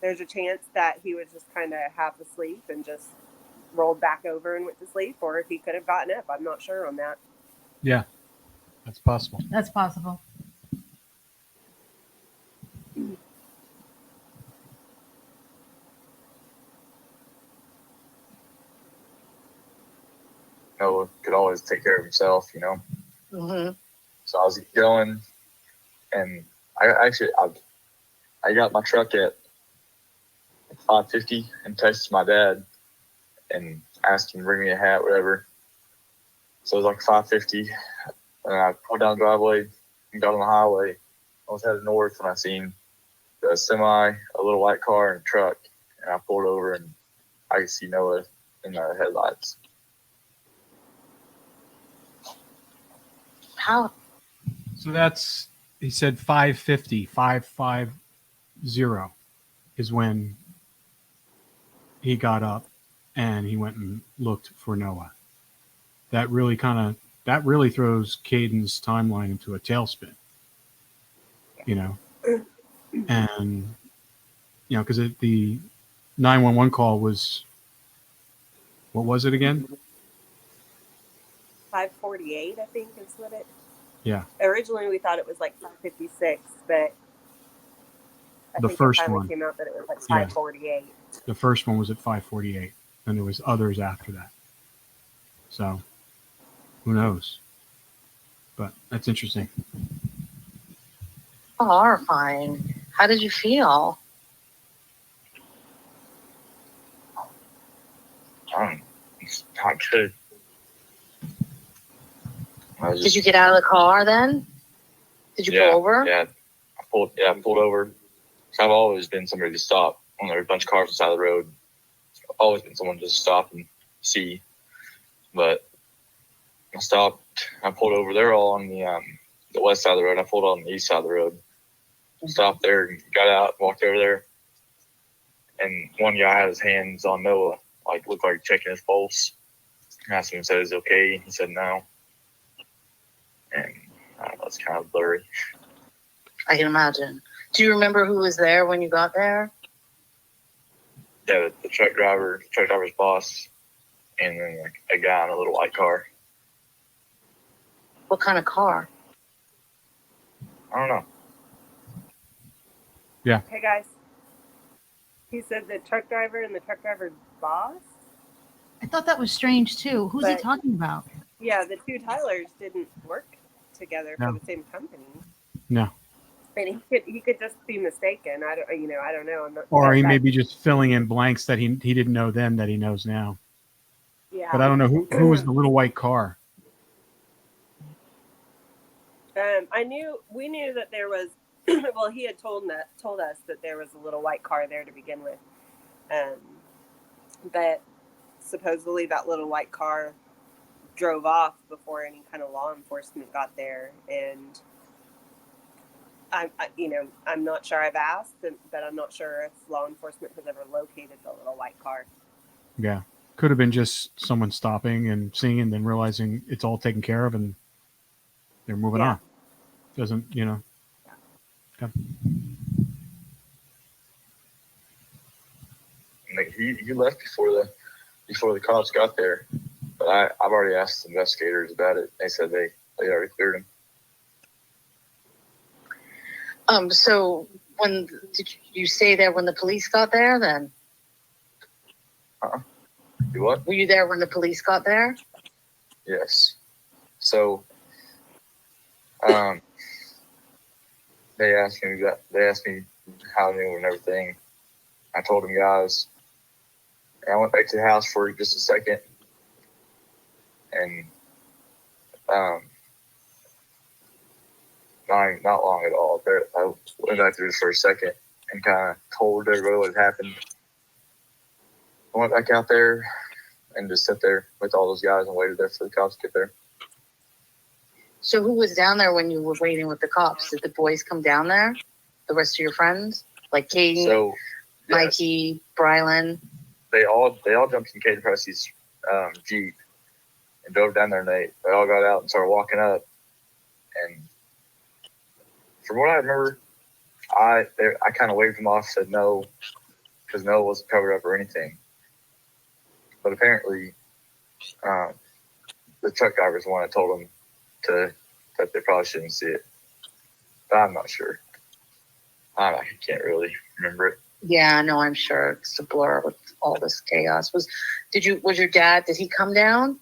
there's a chance that he was just kind of half asleep and just rolled back over and went to sleep, or if he could have gotten up. I'm not sure on that. Yeah. That's possible. That's possible. Noah could always take care of himself, Mm-hmm. So I was going, and I got my truck at 5:50 and texted my dad and asked him to bring me a hat, whatever. So it was like 5:50, and I pulled down the driveway and got on the highway. I was headed north when I seen a semi, a little white car, and a truck, and I pulled over, and I could see Noah in the headlights. How? So that's, he said 5:50, 550 is when he got up and he went and looked for Noah. That really throws Caden's timeline into a tailspin, and, because the 911 call was, what was it again? 5:48, I think, is what it. Yeah. Originally, we thought it was like 5:56, but The think first it finally one. came out that it was like Yeah. 5:48. The first one was at 5:48, and there was others after that. So, who knows? But that's interesting. Horrifying. How did you feel? It's not good. Did you get out of the car then? Did you pull over? Yeah, I pulled over. So I've always been somebody to stop when there's a bunch of cars on the side of the road. I've always been someone to just stop and see. But I stopped. I pulled over. They're all on the west side of the road. I pulled on the east side of the road. Stopped there and got out, walked over there. And one guy had his hands on Noah, like looked like checking his pulse. I asked him if he said it was okay. He said no. And I don't know, it's kind of blurry. I can imagine. Do you remember who was there when you got there? Yeah, the truck driver's boss. and then like a guy in a little white car. What kind of car? I don't know. Hey guys, he said the truck driver and the truck driver's boss. I thought that was strange too. Who's he But- talking about? Yeah, the two Tylers didn't work together No. for the same company. No. And he could just be mistaken. I don't know. I'm not, Or he that- may be just filling in blanks that he didn't know then that he knows now. Yeah. But I don't know who was the little white car. We knew that there was. Well, he had told us that there was a little white car there to begin with. But supposedly that little white car drove off before any kind of law enforcement got there, and I'm not sure. I've asked, but I'm not sure if law enforcement has ever located the little white car. Yeah. Could have been just someone stopping and seeing and then realizing it's all taken care of and they're moving Yeah. on. Doesn't, Okay. And he left before the cops got there. But I've already asked investigators about it. They said they already cleared him. So when did you stay there when the police got there then? You what? Were you there when the police got there? Yes. So, they asked me how I knew and everything. I told them guys. And I went back to the house for just a second, and not long at all. I went back there just for a second and kind of told everybody what had happened. I went back out there and just sat there with all those guys and waited there for the cops to get there. So who was down there when you were waiting with the cops? Did the boys come down there? The rest of your friends? Like Katie, So, yes, Mikey, Brylan? they all jumped in Katie Presley's Jeep and drove down there, and they all got out and started walking up. And from what I remember, I kind of waved them off, said no, because Noah wasn't covered up or anything. But apparently, the truck driver's one that told them that they probably shouldn't see it. But I'm not sure. I can't really remember it. Yeah, no, I'm sure it's a blur with all this chaos. Was your dad, did he come down?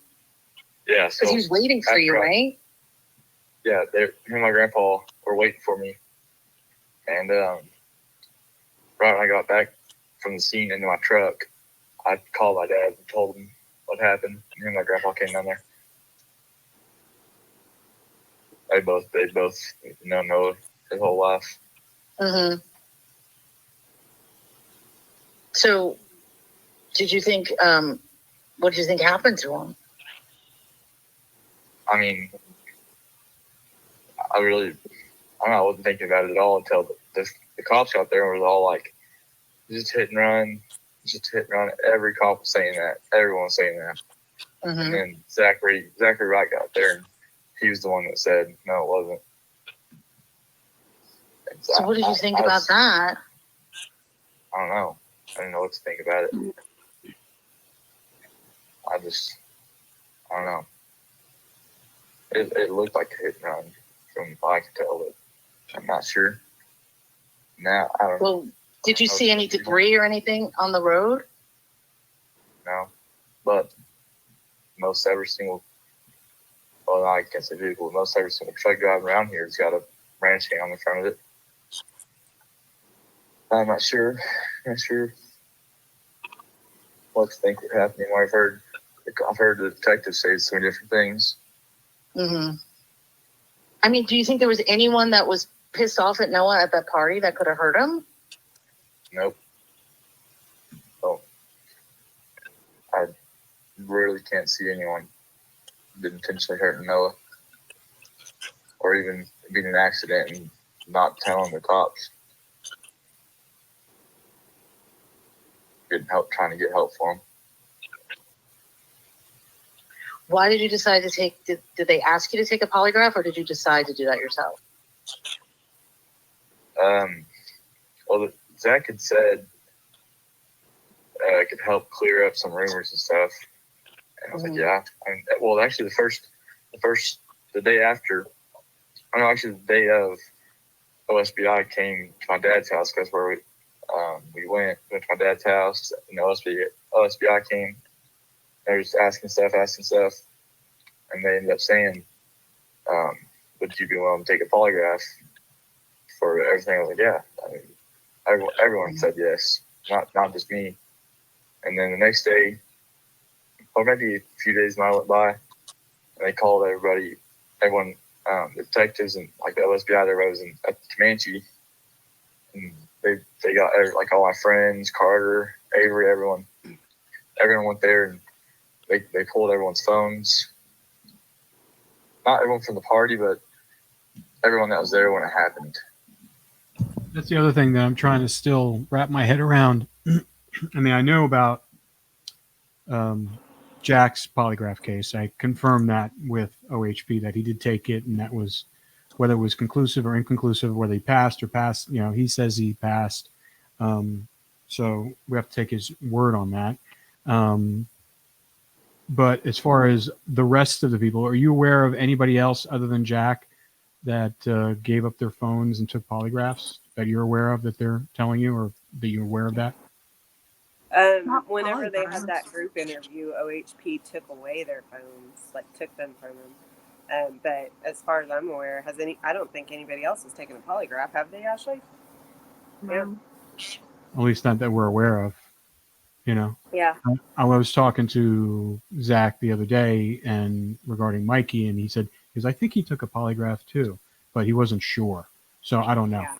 Yeah, Because so he was waiting for you, after right? yeah, him and my grandpa were waiting for me. And right when I got back from the scene into my truck, I called my dad and told him what happened. Me and my grandpa came down there. They both know Noah his whole life. Mm-hmm. So, did you think, what did you think happened to him? I mean, I don't know, I wasn't thinking about it at all until the cops got there and was all like, just hit and run. Every cop was saying that. Everyone was saying that. Mm-hmm. And then Zachary Wright got there, and he was the one that said, no, it wasn't. And So what did you think about that? I don't know. I didn't know what to think about it. I don't know. It looked like a hit and run from what I could tell, but I'm not sure. Now, I don't know. Well, did you see any debris or anything on the road? No. But most every single, well, I can't say vehicle, most every single truck driving around here has got a ranch hand on the front of it. I'm not sure what to think would happen. I've heard the detectives say so many different things. Mm-hmm. I mean, do you think there was anyone that was pissed off at Noah at that party that could have hurt him? Nope. So I really can't see anyone that intentionally hurting Noah, or even being an accident and not telling the cops. Trying to get help for him. Why did you decide to take, did they ask you to take a polygraph, or did you decide to do that yourself? Well, Zach had said it could help clear up some rumors and stuff. And I was like, yeah. And well, actually, the day after, actually the day of OSBI came to my dad's house because where we went to my dad's house, and OSBI came. They were just asking stuff, and they ended up saying, would you be willing to take a polygraph for everything? I was like, yeah. I mean, everyone said yes, not just me. And then the next day, or maybe a few days went by, and they called everyone, the detectives and like the OSBI that was at Comanche, and they got like all my friends, Carter, Avery, everyone went there, and they pulled everyone's phones. Not everyone from the party, but everyone that was there when it happened. That's the other thing that I'm trying to still wrap my head around. I mean, I know about Jack's polygraph case. I confirmed that with OHP that he did take it, and that was whether it was conclusive or inconclusive, whether he passed or passed. You know, he says he passed. So we have to take his word on that. But as far as the rest of the people, are you aware of anybody else other than Jack that gave up their phones and took polygraphs that you're aware of that they're telling you, or that you're aware of that? Whenever they had that group interview, OHP took away their phones, like took them from them. But as far as I'm aware, I don't think anybody else has taken a polygraph, have they, Ashley? No. At least not that we're aware of, you know. Yeah. I was talking to Zach the other day and regarding Mikey, and he said, because I think he took a polygraph too, but he wasn't sure. So I don't know. Yeah.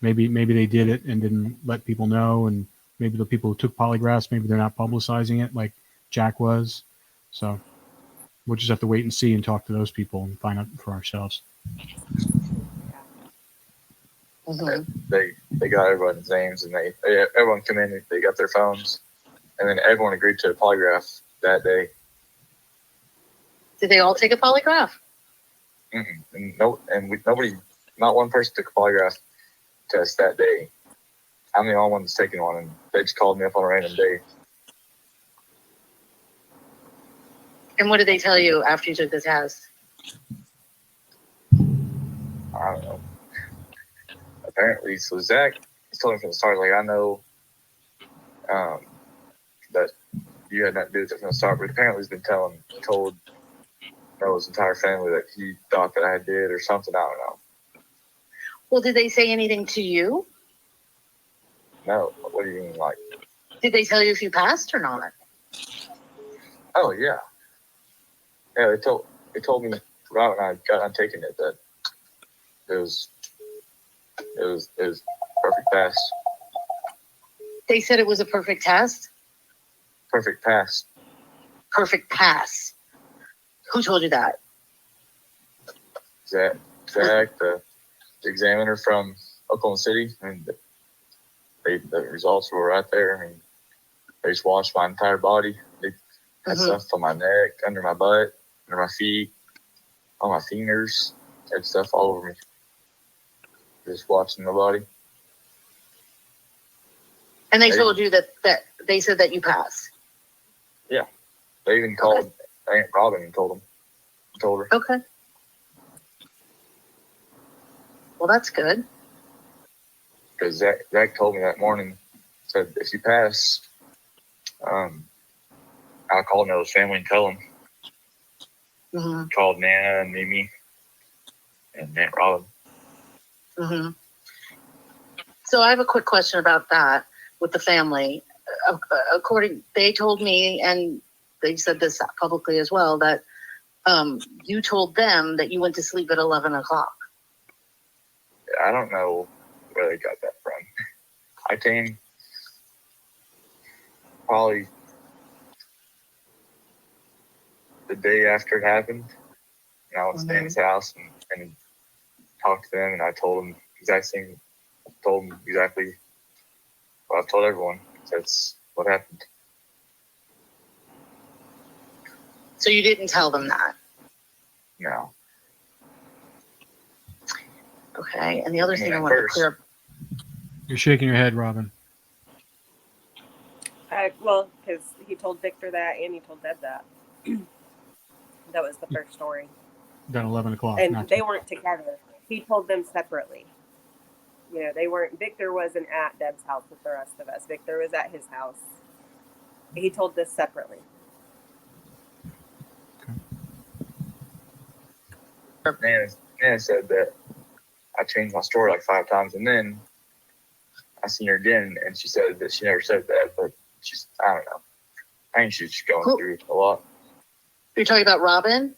Maybe they did it and didn't let people know, and maybe the people who took polygraphs, maybe they're not publicizing it like Jack was. So we'll just have to wait and see and talk to those people and find out for ourselves. Mm-hmm. They got everyone's names, and everyone come in, they got their phones, and then everyone agreed to a polygraph that day. Did they all take a polygraph? Mm-hmm. And nobody, not one person took a polygraph test that day. I'm the only one that's taking one, and they just called me up on a random day. And what did they tell you after you took the test? I don't know. Apparently, so Zach told me from the start, like, I know that you had nothing to do with it from the start, but apparently he's been told Noah's entire family that he thought that I did or something. I don't know. Well, did they say anything to you? No. What do you mean, like? Did they tell you if you passed or not? Oh, yeah. Yeah, they told me right when I got on taking it that it was perfect pass. They said it was a perfect test? Perfect pass. Perfect pass. Who told you that? Zach, the examiner from Oklahoma City, and the results were right there. I mean, they just washed my entire body. They had stuff on my neck, under my butt, under my feet, on my fingers. They had stuff all over me. Just watching my body. And they told you that they said that you passed? Yeah. They even called Aunt Robyn and told her. Okay. Well, that's good. Because Zach told me that morning, said, if you pass, I'll call Noah's family and tell them. Mm-hmm. Called Nana and Mimi and Aunt Robyn. Mm-hmm. So I have a quick question about that with the family. They told me, and they said this publicly as well, that you told them that you went to sleep at 11 o'clock. I don't know where they got that from. I came probably the day after it happened, and I went to Danny's house and talked to them, and I told them exactly what I've told everyone. That's what happened. So you didn't tell them that? No. Okay, and the other thing I wanted to clear up. You're shaking your head, Robyn. Well, because he told Victor that and he told Deb that. That was the first story. Done 11 o'clock. And not they weren't together. He told them separately. You know, they weren't. Victor wasn't at Deb's house with the rest of us. Victor was at his house. He told this separately. Nana said that I changed my story like 5 times, and then I seen her again, and she said that she never said that, but I don't know. I think she's just going through a lot. You're talking about Robyn?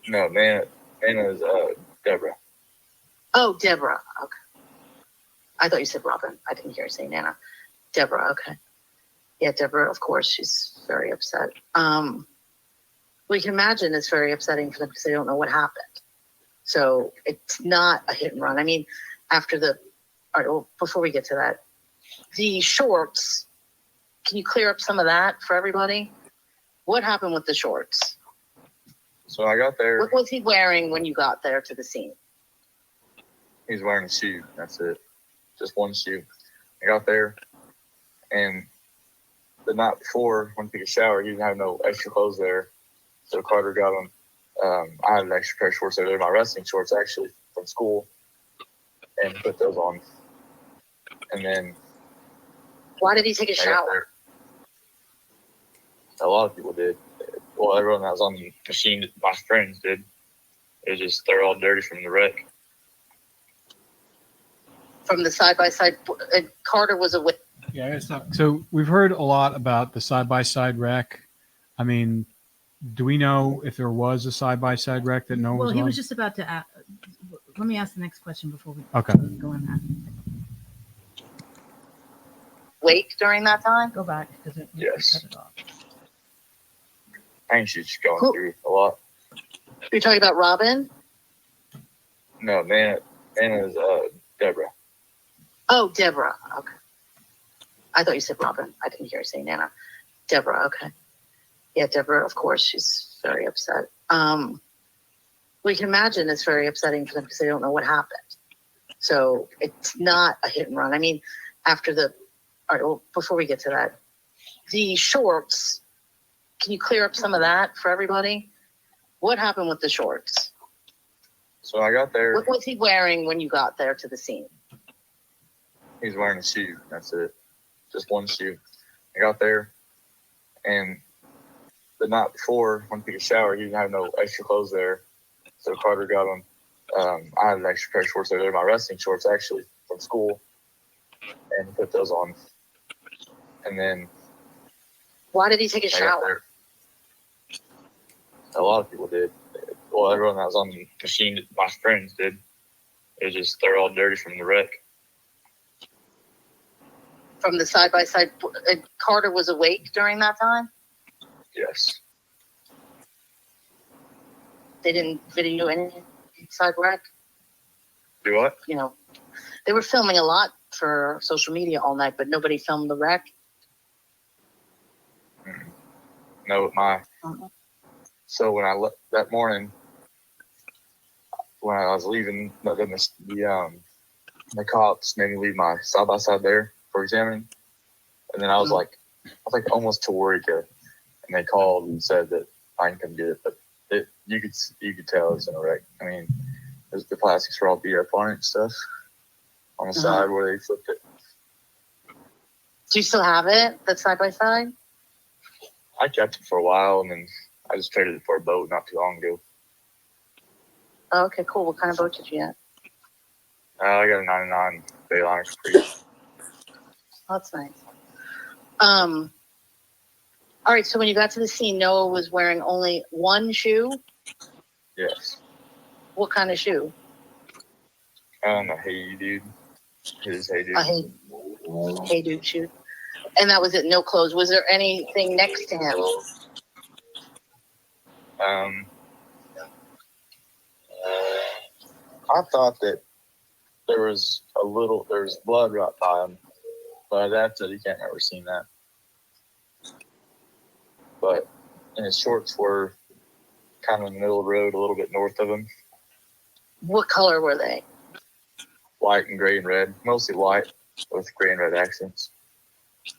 No, Nana's Deborah. Oh, Deborah. Okay. I thought you said Robyn. I didn't hear you say Nana. Deborah. Okay. Yeah, Deborah. Of course, she's very upset. We can imagine it's very upsetting for them because they don't know what happened. So it's not a hit and run. I mean, all right, well, before we get to that, the shorts, can you clear up some of that for everybody? What happened with the shorts? So I got there. What was he wearing when you got there to the scene? He's wearing a shoe. That's it. Just one shoe. I got there, and the night before, when he took a shower, he didn't have no extra clothes there. So Carter got him. I had an extra pair of shorts there. They're my wrestling shorts, actually, from school, and put those on. And then. Why did he take a shower? A lot of people did. Well, everyone that was on the machine, my friends did. It was just, they're all dirty from the wreck. From the side-by-side, Carter was a witness. Yeah, it's not. So we've heard a lot about the side-by-side wreck. I mean, do we know if there was a side-by-side wreck that no one was on? Well, he was just about to ask. Let me ask the next question before we go on that. Wake during that time? Go back because it Yes. cut it off. I think she's going through a lot. You're talking about Robyn? No, Nana's Deborah. Oh, Deborah. Okay. I thought you said Robyn. I didn't hear you say Nana. Deborah. Okay. Yeah, Deborah. Of course, she's very upset. We can imagine it's very upsetting for them because they don't know what happened. So it's not a hit and run. I mean, all right, well, before we get to that, the shorts, can you clear up some of that for everybody? What happened with the shorts? So I got there. What was he wearing when you got there to the scene? He's wearing a shoe. That's it. Just one shoe. I got there, and the night before, when he took a shower, he didn't have no extra clothes there. So Carter got him. I had an extra pair of shorts there. They're my wrestling shorts, actually, from school, and put those on. And then. Why did he take a shower? A lot of people did. Well, everyone that was on the machine, my friends did. It was just, they're all dirty from the wreck. From the side-by-side, Carter was awake during that time? Yes. They didn't video any side wreck? Do what? You know, they were filming a lot for social media all night, but nobody filmed the wreck? No, So when I left that morning, when I was leaving, the cops made me leave my side-by-side there for examining. And then I was like almost to Warwick, and they called and said that I can come get it, but you could tell it's in a wreck. I mean, the plastics were all beat up on it and stuff on the side where they flipped it. Do you still have it, that side-by-side? I kept it for a while, and then I just traded it for a boat not too long ago. Oh, okay, cool. What kind of boat did you get? I got a 99 Bayliner Capri. Oh, that's nice. All right, so when you got to the scene, Noah was wearing only one shoe? Yes. What kind of shoe? A Hey Dude. His Hey Dude. A Hey Dude shoe. And that was it, no clothes. Was there anything next to him? I thought that there was blood right by him, but that's it. You can't ever seen that. But and his shorts were kind of in the middle of the road, a little bit north of him. What color were they? White and gray and red, mostly white with gray and red accents.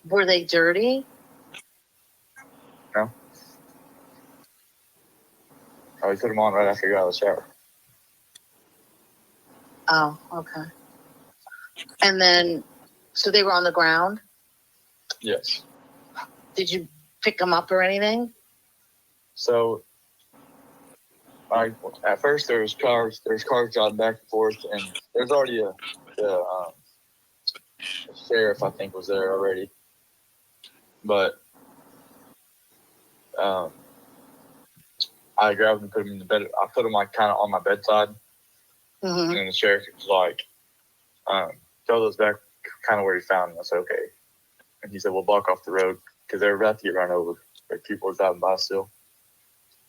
Were they dirty? No. I always put them on right after you got out of the shower. Oh, okay. And then, so they were on the ground? Yes. Did you pick them up or anything? So, at first there was cars driving back and forth, and there's already the sheriff, I think, was there already. But I grabbed them and put them in the bed. I put them like kind of on my bedside, Mm-hmm. and the sheriff was like, "Throw those back, kind of where he found them." I said, "Okay," and he said, "We'll block off the road because they're about to get run over. Like people were driving by still."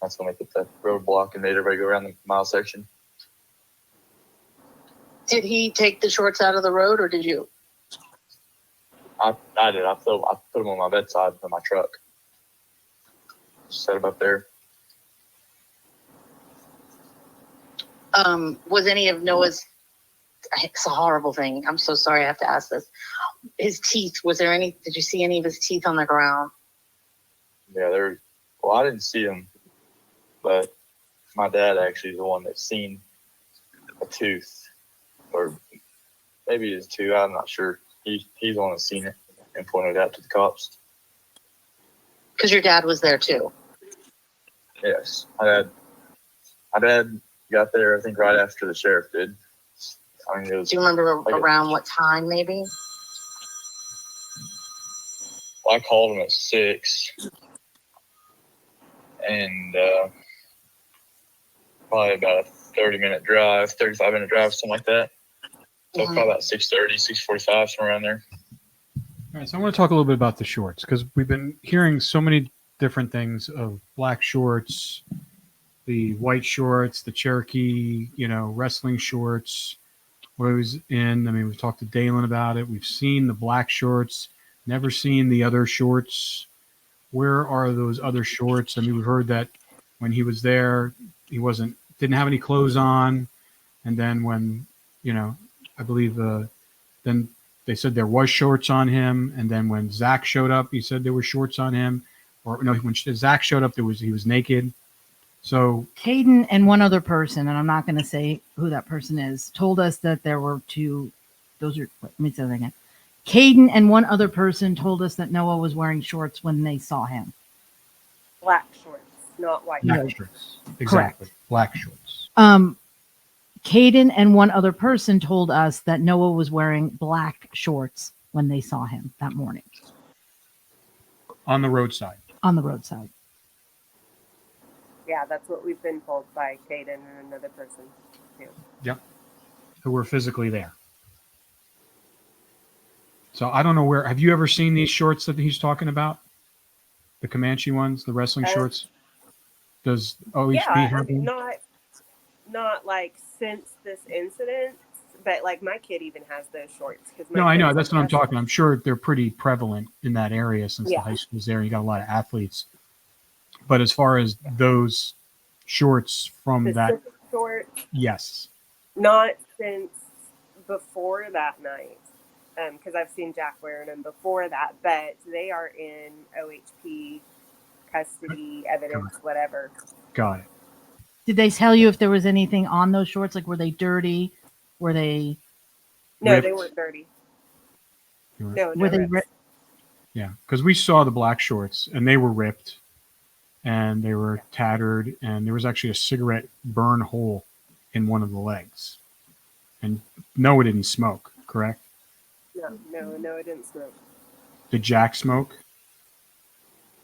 That's when they put that roadblock and made everybody go around the mile section. Did he take the shorts out of the road, or did you? I did. I put them on my bedside in my truck. Just set them up there. Was any of Noah's? It's a horrible thing. I'm so sorry I have to ask this. His teeth. Was there any? Did you see any of his teeth on the ground? Yeah, well, I didn't see them, but my dad actually is the one that's seen a tooth, or maybe it's two. I'm not sure. He's the one that's seen it and pointed it out to the cops. Because your dad was there too. Yes, my dad got there, I think, right after the sheriff did. I mean, it was. Do you remember like around what time, maybe? I called him at 6, and probably about a 35-minute drive, something like that. So Mhm. probably about 6:30, 6:45, somewhere around there. All right, so I want to talk a little bit about the shorts because we've been hearing so many different things of black shorts, the white shorts, the Cherokee, wrestling shorts. What it was in. I mean, we've talked to Dalen about it. We've seen the black shorts, never seen the other shorts. Where are those other shorts? I mean, we've heard that when he was there, he didn't have any clothes on, and then when, I believe then they said there was shorts on him, and then when Zach showed up, he said there were shorts on him, or no, when Zach showed up, he was naked. So Caden and one other person, and I'm not going to say who that person is, told us that there were two. Let me say that again. Caden and one other person told us that Noah was wearing shorts when they saw him. Black shorts, not white. black shorts. shorts, exactly, black shorts. Caden and one other person told us that Noah was wearing black shorts when they saw him that morning On the roadside. on the roadside. Yeah, that's what we've been told by Caden and another person too. Yep. Who were physically there. So I don't know where. Have you ever seen these shorts that he's talking about? The Comanche ones, the wrestling shorts? Does OHB have them? Not like since this incident, but like my kid even has those shorts. No, I know. That's what I'm talking. I'm sure they're pretty prevalent in that area since the high school was there. You got a lot of athletes. But as far as those shorts from that, shorts, yes, not since before that night, because I've seen Jack wearing them before that. But they are in OHP custody, evidence, whatever. Got it. Did they tell you if there was anything on those shorts? Like, were they dirty? Were they? No, ripped? they weren't dirty. No, were they ripped? Yeah, because we saw the black shorts and they were ripped and they were tattered, and there was actually a cigarette burn hole in one of the legs. And Noah didn't smoke, correct? No, I didn't smoke. Did Jack smoke?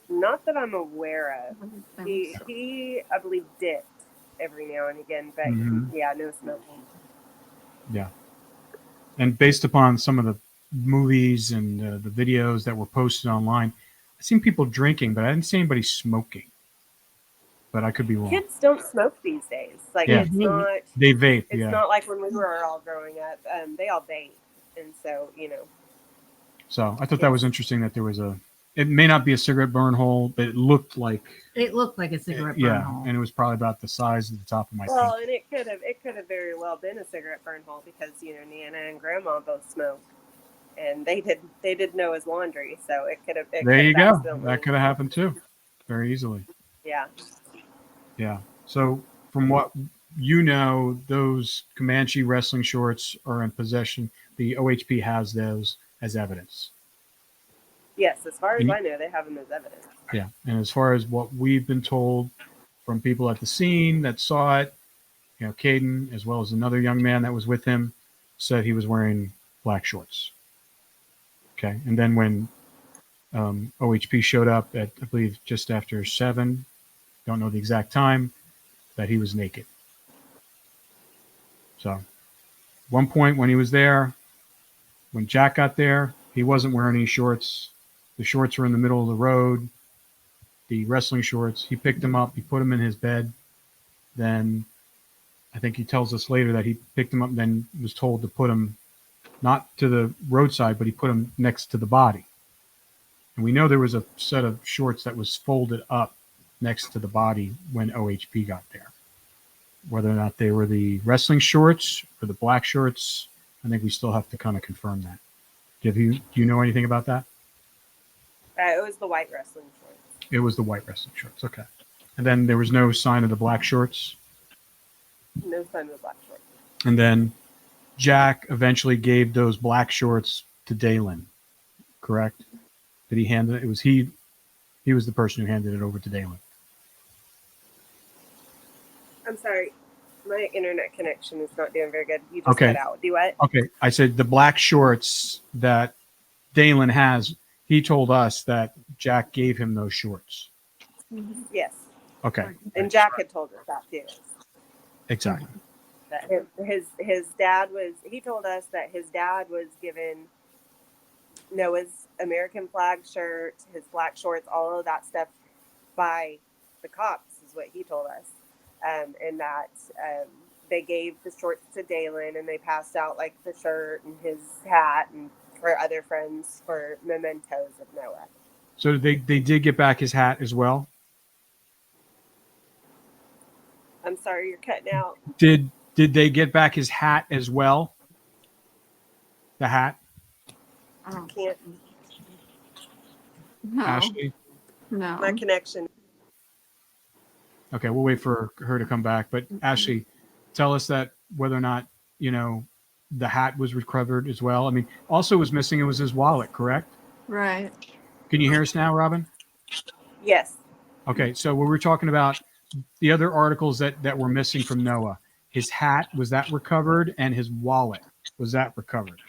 Not that I'm aware of. He I believe, dipped every now and again, but no smoking. Yeah. And based upon some of the movies and the videos that were posted online, I've seen people drinking, but I didn't see anybody smoking. But I could be wrong. Kids don't smoke these days. Like it's not. They vape. It's not like when we were all growing up. They all vape, and so So I thought that was interesting that there was it may not be a cigarette burn hole, but it looked like a cigarette burn hole. And it was probably about the size of the top of my Well, feet. and it could have very well been a cigarette burn hole because Nana and Grandma both smoke. and they did Noah's laundry, so it could have. There you go. That could have happened too, very easily. Yeah. Yeah. So from what you know, those Comanche wrestling shorts are in possession. The OHP has those as evidence. Yes, as far as I know, they have them as evidence. Yeah. And as far as what we've been told from people at the scene that saw it, Caden, as well as another young man that was with him, said he was wearing black shorts. Okay. And then when OHP showed up at, I believe, just after 7, don't know the exact time, that he was naked. So, one point when he was there, when Jack got there, he wasn't wearing any shorts. The shorts were in the middle of the road, the wrestling shorts. He picked them up. He put them in his bed. Then I think he tells us later that he picked them up and then was told to put them not to the roadside, but he put them next to the body. And we know there was a set of shorts that was folded up next to the body when OHP got there. Whether or not they were the wrestling shorts or the black shorts, I think we still have to kind of confirm that. Do you know anything about that? It was the white wrestling shorts. It was the white wrestling shorts. Okay. And then there was no sign of the black shorts. No sign of the black shorts. And then Jack eventually gave those black shorts to Dalen, correct? Did he hand it? It was he was the person who handed it over to Dalen. I'm sorry. My internet connection is not doing very good. You just cut out. Do what? Okay. I said the black shorts that Dalen has, he told us that Jack gave him those shorts. Yes. Okay. And Jack had told us that too. Exactly. That his dad was, he told us that his dad was given Noah's American flag shirt, his black shorts, all of that stuff by the cops is what he told us. And that they gave the shorts to Dalen and they passed out like the shirt and his hat and for other friends for mementos of Noah. So they did get back his hat as well? I'm sorry, you're cutting out. Did they get back his hat as well? The hat? I can't. No. Ashley? No. My connection. Okay, we'll wait for her to come back. But Ashley, tell us that whether or not, the hat was recovered as well. I mean, also was missing, it was his wallet, correct? Right. Can you hear us now, Robyn? Yes. Okay, so we were talking about the other articles that were missing from Noah. His hat, was that recovered? And his wallet, was that recovered?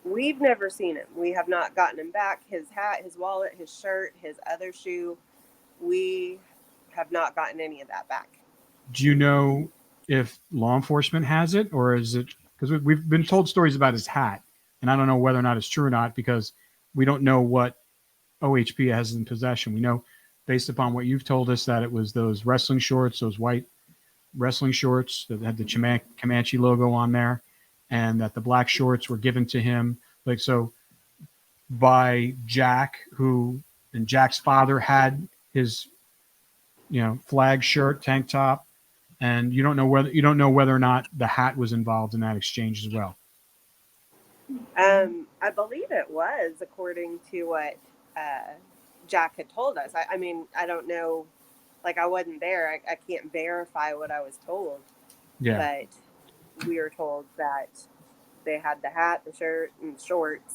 We've never seen him. We have not gotten him back. His hat, his wallet, his shirt, his other shoe. We have not gotten any of that back. Do you know if law enforcement has it, or is it, because we've been told stories about his hat, and I don't know whether or not it's true or not, because we don't know what OHP has in possession. We know, based upon what you've told us, that it was those wrestling shorts, those white wrestling shorts that had the Comanche logo on there, and that the black shorts were given to him. Like, so by Jack, and Jack's father had his, flag shirt, tank top, and you don't know whether or not the hat was involved in that exchange as well. I believe it was, according to what Jack had told us. I mean, I don't know. Like, I wasn't there. I can't verify what I was told. Yeah. But we were told that they had the hat, the shirt, and the shorts,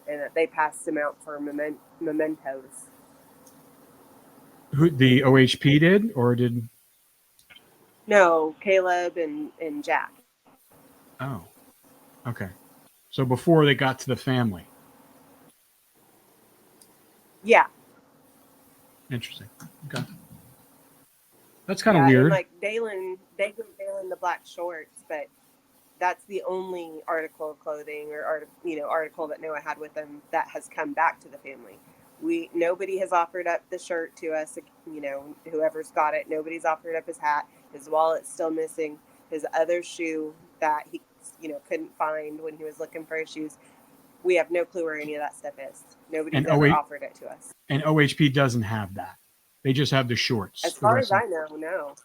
and that they passed them out for mementos. Who, the OHP did, or did? No, Caleb and Jack. Oh, okay. So before they got to the family. Yeah. Interesting. Okay. That's kind of And weird. like Dalen, they gave Dalen the black shorts, but that's the only article of clothing or article that Noah had with him that has come back to the family. Nobody has offered up the shirt to us. Whoever's got it, nobody's offered up his hat. His wallet's still missing. His other shoe that he, couldn't find when he was looking for his shoes. We have no clue where any of that stuff is. Nobody's ever offered it to us. And OHP doesn't have that. They just have the shorts. As far as I know, no.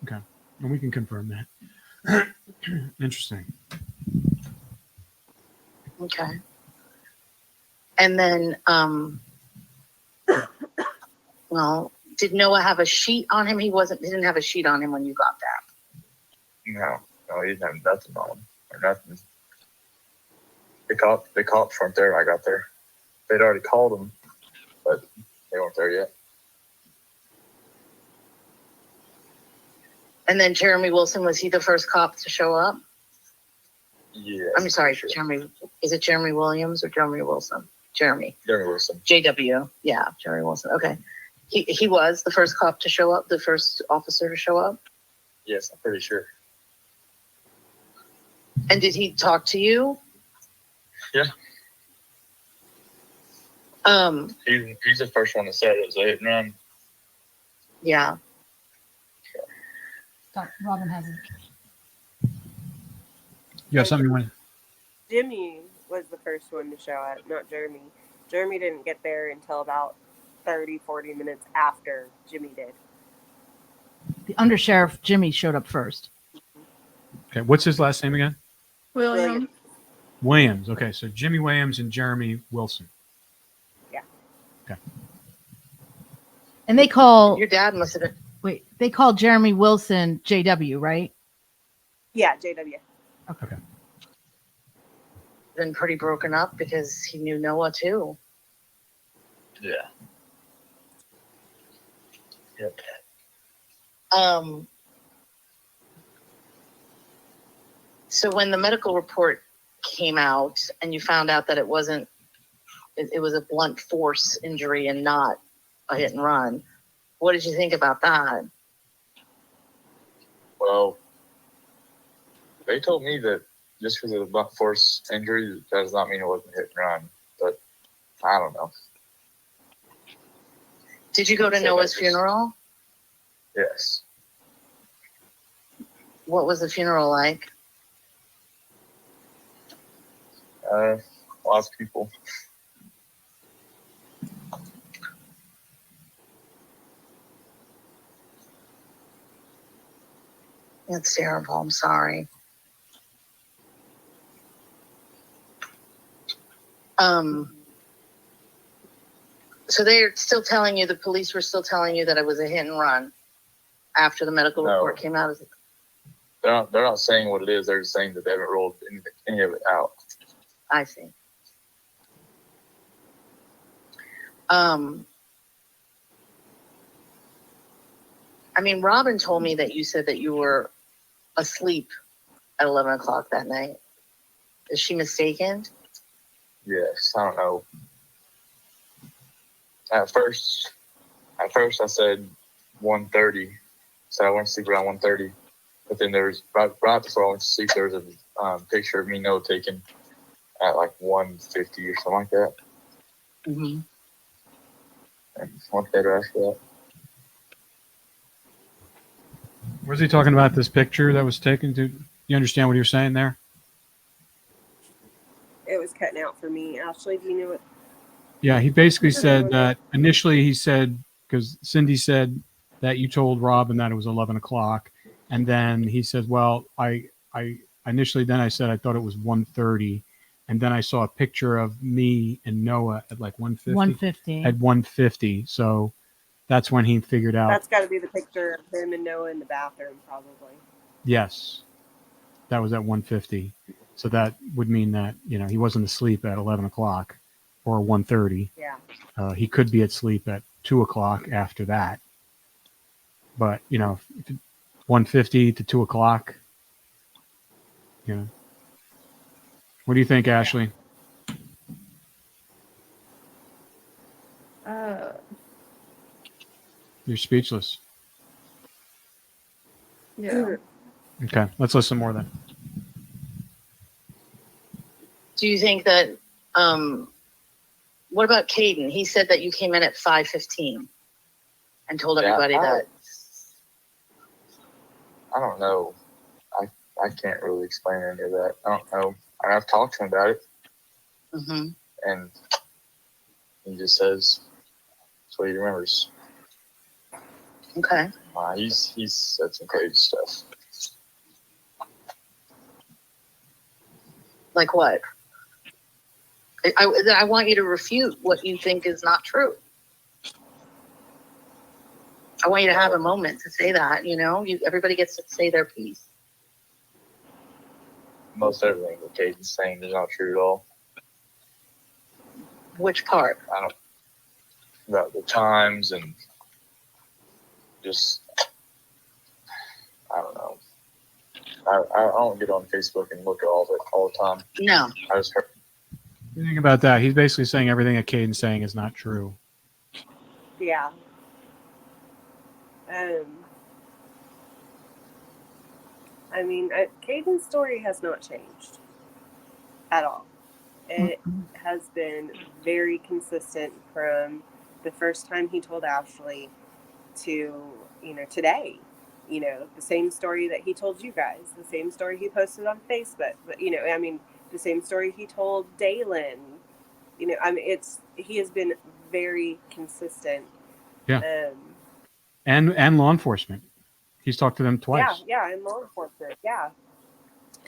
Okay. And we can confirm that. Interesting. Okay. And then, well, did Noah have a sheet on him? He didn't have a sheet on him when you got there. No, he didn't have nothing on him or nothing. The cops weren't there when I got there. They'd already called him, but they weren't there yet. And then Jeremy Wilson, was he the first cop to show up? Yeah. I'm sorry, sure. Jeremy. Is it Jeremy Williams or Jeremy Wilson? Jeremy Wilson. JW. Yeah, Jeremy Wilson. Okay. He was the first cop to show up, the first officer to show up? Yes, I'm pretty sure. And did he talk to you? Yeah. He's the first one that said it was a hit and run. Yeah. Robyn has it. You have something you want? Jimmy was the first one to show up, not Jeremy. Jeremy didn't get there until about 30-40 minutes after Jimmy did. The undersheriff Jimmy showed up first. Okay, what's his last name again? William. Williams. Okay, so Jimmy Williams and Jeremy Wilson. Yeah. Okay. And they call Your dad must have been. they call Jeremy Wilson JW, right? Yeah, JW. Okay. Been pretty broken up because he knew Noah too. Yeah. Yep. So when the medical report came out and you found out that it was a blunt force injury and not a hit and run, what did you think about that? Well, they told me that just because of the blunt force injury, that does not mean it wasn't hit and run. But I don't know. Did you go to Noah's funeral? Yes. What was the funeral like? Lots of people. That's terrible. I'm sorry. So they're still telling you, the police were still telling you that it was a hit and run after the medical No. report came out? They're not saying what it is. They're just saying that they haven't ruled any of it out. I see. I mean, Robyn told me that you said that you were asleep at 11 o'clock that night. Is she mistaken? Yes, I don't know. At first I said 1:30, so I went to sleep around 1:30. But then there was right before I went to sleep, there was a picture of me Noah taken at like 1:50 or something like that. Mm-hmm. And went better after that. Where's he talking about this picture that was taken? Do you understand what you're saying there? It was cutting out for me. Ashley, do you know what? Yeah, he basically said that initially he said, because Cindy said that you told Robyn that it was 11 o'clock. And then he said, well, I initially then I said I thought it was 1:30. And then I saw a picture of me and Noah at like 1:50. 1:50. At 1:50. So that's when he figured out. That's got to be the picture of him and Noah in the bathroom, probably. Yes. That was at 1:50. So that would mean that, he wasn't asleep at 11 o'clock or 1:30. Yeah. He could be asleep at 2 o'clock after that. But, 1:50 to 2 o'clock, What do you think, Ashley? You're speechless. Yeah. Okay, let's listen more then. Do you think that, what about Caden? He said that you came in at 5:15 and told everybody that. I don't know. I can't really explain any of that. I don't know. I've talked to him about it, Mm-hmm. and he just says that's what he remembers. Okay. He's said some crazy stuff. Like what? I want you to refute what you think is not true. I want you to have a moment to say that, everybody gets to say their piece. Most everything that Caden's saying is not true at all. Which part? About the times and just, I don't know. I don't get on Facebook and look at all the time. No. I just heard. You think about that. He's basically saying everything that Caden's saying is not true. Yeah. I mean, Caden's story has not changed at all. It has been very consistent from the first time he told Ashley to, today. The same story that he told you guys, the same story he posted on Facebook, but, the same story he told Dalen. He has been very consistent. Yeah. And law enforcement. He's talked to them twice. Yeah, and law enforcement, yeah.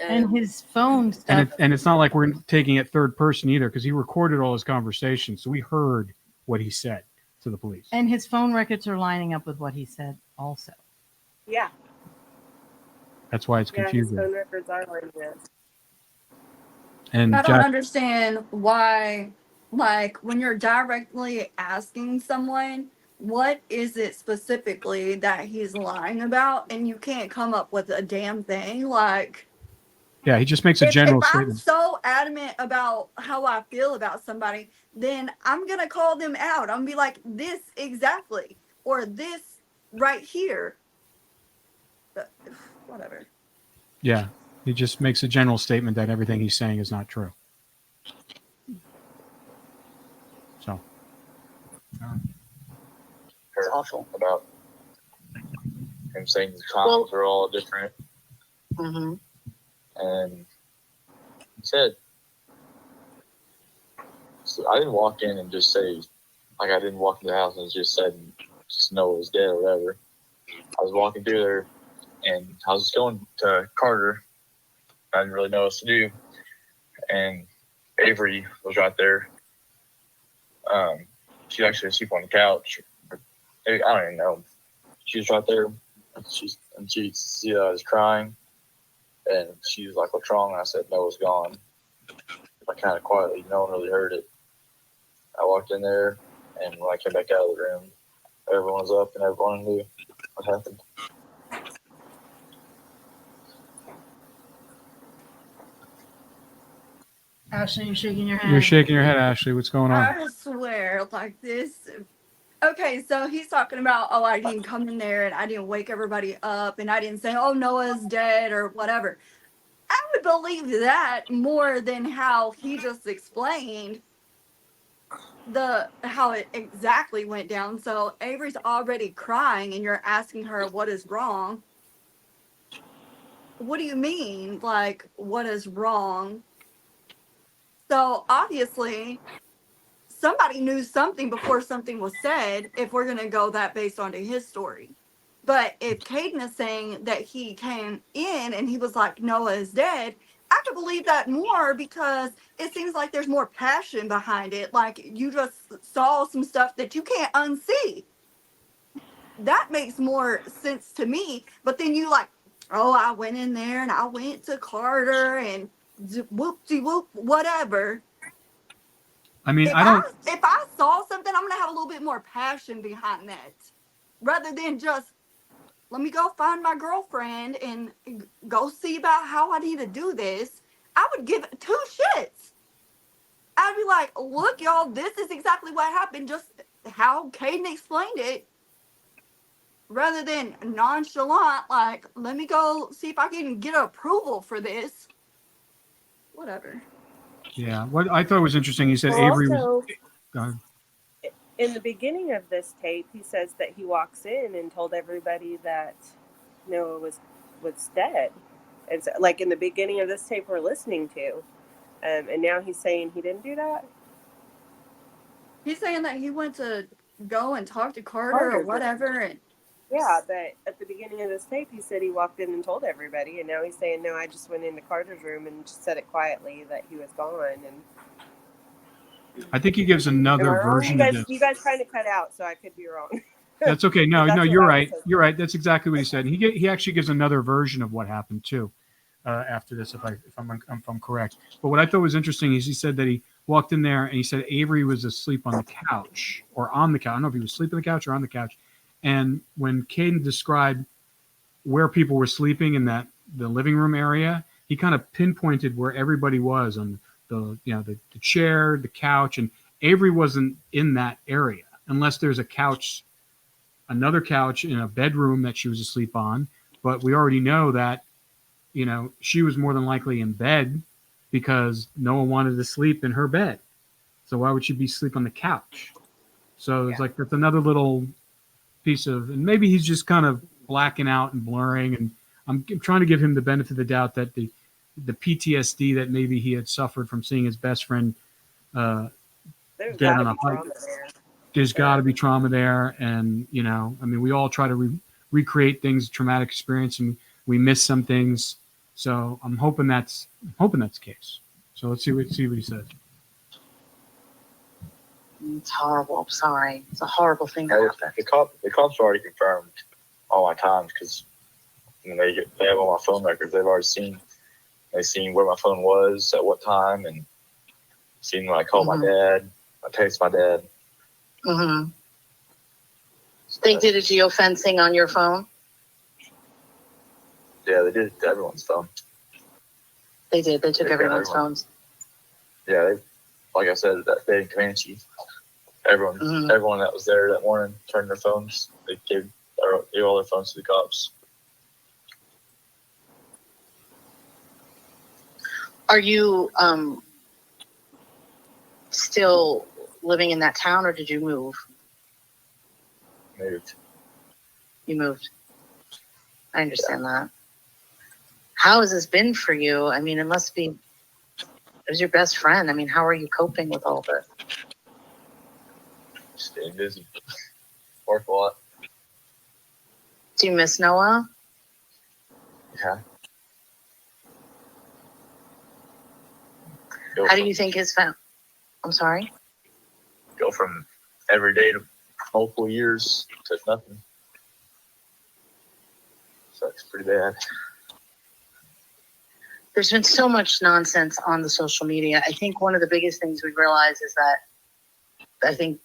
And his phone stuff. And it's not like we're taking it third person either, because he recorded all his conversations, so we heard what he said to the police. And his phone records are lining up with what he said also. Yeah. That's why it's confusing. His phone records are lining up. And I don't understand why, when you're directly asking someone, what is it specifically that he's lying about, and you can't come up with a damn thing? Yeah, he just makes a general statement. If I'm so adamant about how I feel about somebody, then I'm going to call them out. I'm going to be like, this exactly, or this right here. But, whatever. Yeah, he just makes a general statement that everything he's saying is not true. So. It's awful. About him saying the times are all different. Mm-hmm. And he said, so I didn't walk in and just say, I didn't walk into the house and just said, just Noah was dead or whatever. I was walking through there and I was just going to Carter. I didn't really know what to do. And Avery was right there. She actually asleep on the couch. I don't even know. She was right there. And she was crying. And she was like, "What's wrong?" And I said, "Noah's gone." Kind of quietly. No one really heard it. I walked in there, and when I came back out of the room, everyone was up and everyone knew what happened. Ashley, you're shaking your head. You're shaking your head, Ashley. What's going on? I swear, this. Okay, so he's talking about, I didn't come in there and I didn't wake everybody up and I didn't say, Noah's dead or whatever. I would believe that more than how he just explained how it exactly went down. So Avery's already crying and you're asking her what is wrong. What do you mean? What is wrong? So obviously somebody knew something before something was said, if we're going to go that based onto his story. But if Caden is saying that he came in and he was like, Noah is dead, I could believe that more because it seems like there's more passion behind it. You just saw some stuff that you can't unsee. That makes more sense to me. But then you I went in there and I went to Carter and whoop-de-whoop, whatever. I mean, If I saw something, I'm going to have a little bit more passion behind that. Rather than just, let me go find my girlfriend and go see about how I need to do this. I would give it 2 shits. I'd be like, look, y'all, this is exactly what happened. Just how Caden explained it. Rather than nonchalant, let me go see if I can get approval for this. Whatever. Yeah, what I thought was interesting, he said Avery was... Go ahead. In the beginning of this tape, he says that he walks in and told everybody that Noah was dead. It's in the beginning of this tape we're listening to. And now he's saying he didn't do that? He's saying that he went to go and talk to Carter or whatever. And yeah, but at the beginning of this tape, he said he walked in and told everybody. And now he's saying, no, I just went into Carter's room and just said it quietly that he was gone. And I think he gives Am another I wrong? version of this. You guys kind of cut out, so I could be wrong. That's okay. No, That's no, what you're I was right. hoping. You're right. That's exactly what he said. He actually gives another version of what happened too after this, if I'm correct. But what I thought was interesting is he said that he walked in there and he said Avery was asleep on the couch or on the couch. I don't know if he was asleep on the couch or on the couch. And when Caden described where people were sleeping in the living room area, he kind of pinpointed where everybody was on the chair, the couch, and Avery wasn't in that area unless there's another couch in a bedroom that she was asleep on. But we already know that, she was more than likely in bed because Noah wanted to sleep in her bed. So why would she be asleep on the couch? So it's like, that's another little piece and maybe he's just kind of blacking out and blurring. And I'm trying to give him the benefit of the doubt that the PTSD that maybe he had suffered from seeing his best friend There's dead on gotta a be hike. trauma there. There's got to be trauma there. And, we all try to recreate things, traumatic experience, and we miss some things. So I'm hoping that's the case. So let's see what he says. It's horrible. I'm sorry. It's a horrible thing that happened. The cops already confirmed all my times because they have all my phone records. They've seen where my phone was at what time and seen when I called my dad, I text my dad. Mm-hmm. They did a geofencing on your phone? Yeah, they did it to everyone's phone. They did. They took everyone's phones. Yeah, like I said, that day in Comanche, everyone that was there that morning turned their phones. They gave all their phones to the cops. Are you still living in that town, or did you move? Moved. You moved. I understand that. How has this been for you? I mean, it was your best friend. I mean, how are you coping with all this? Staying busy. Work a lot. Do you miss Noah? Yeah. How do you think his family? I'm sorry? Go from every day to multiple years to nothing. Sucks pretty bad. There's been so much nonsense on the social media. I think one of the biggest things we realize is that I think,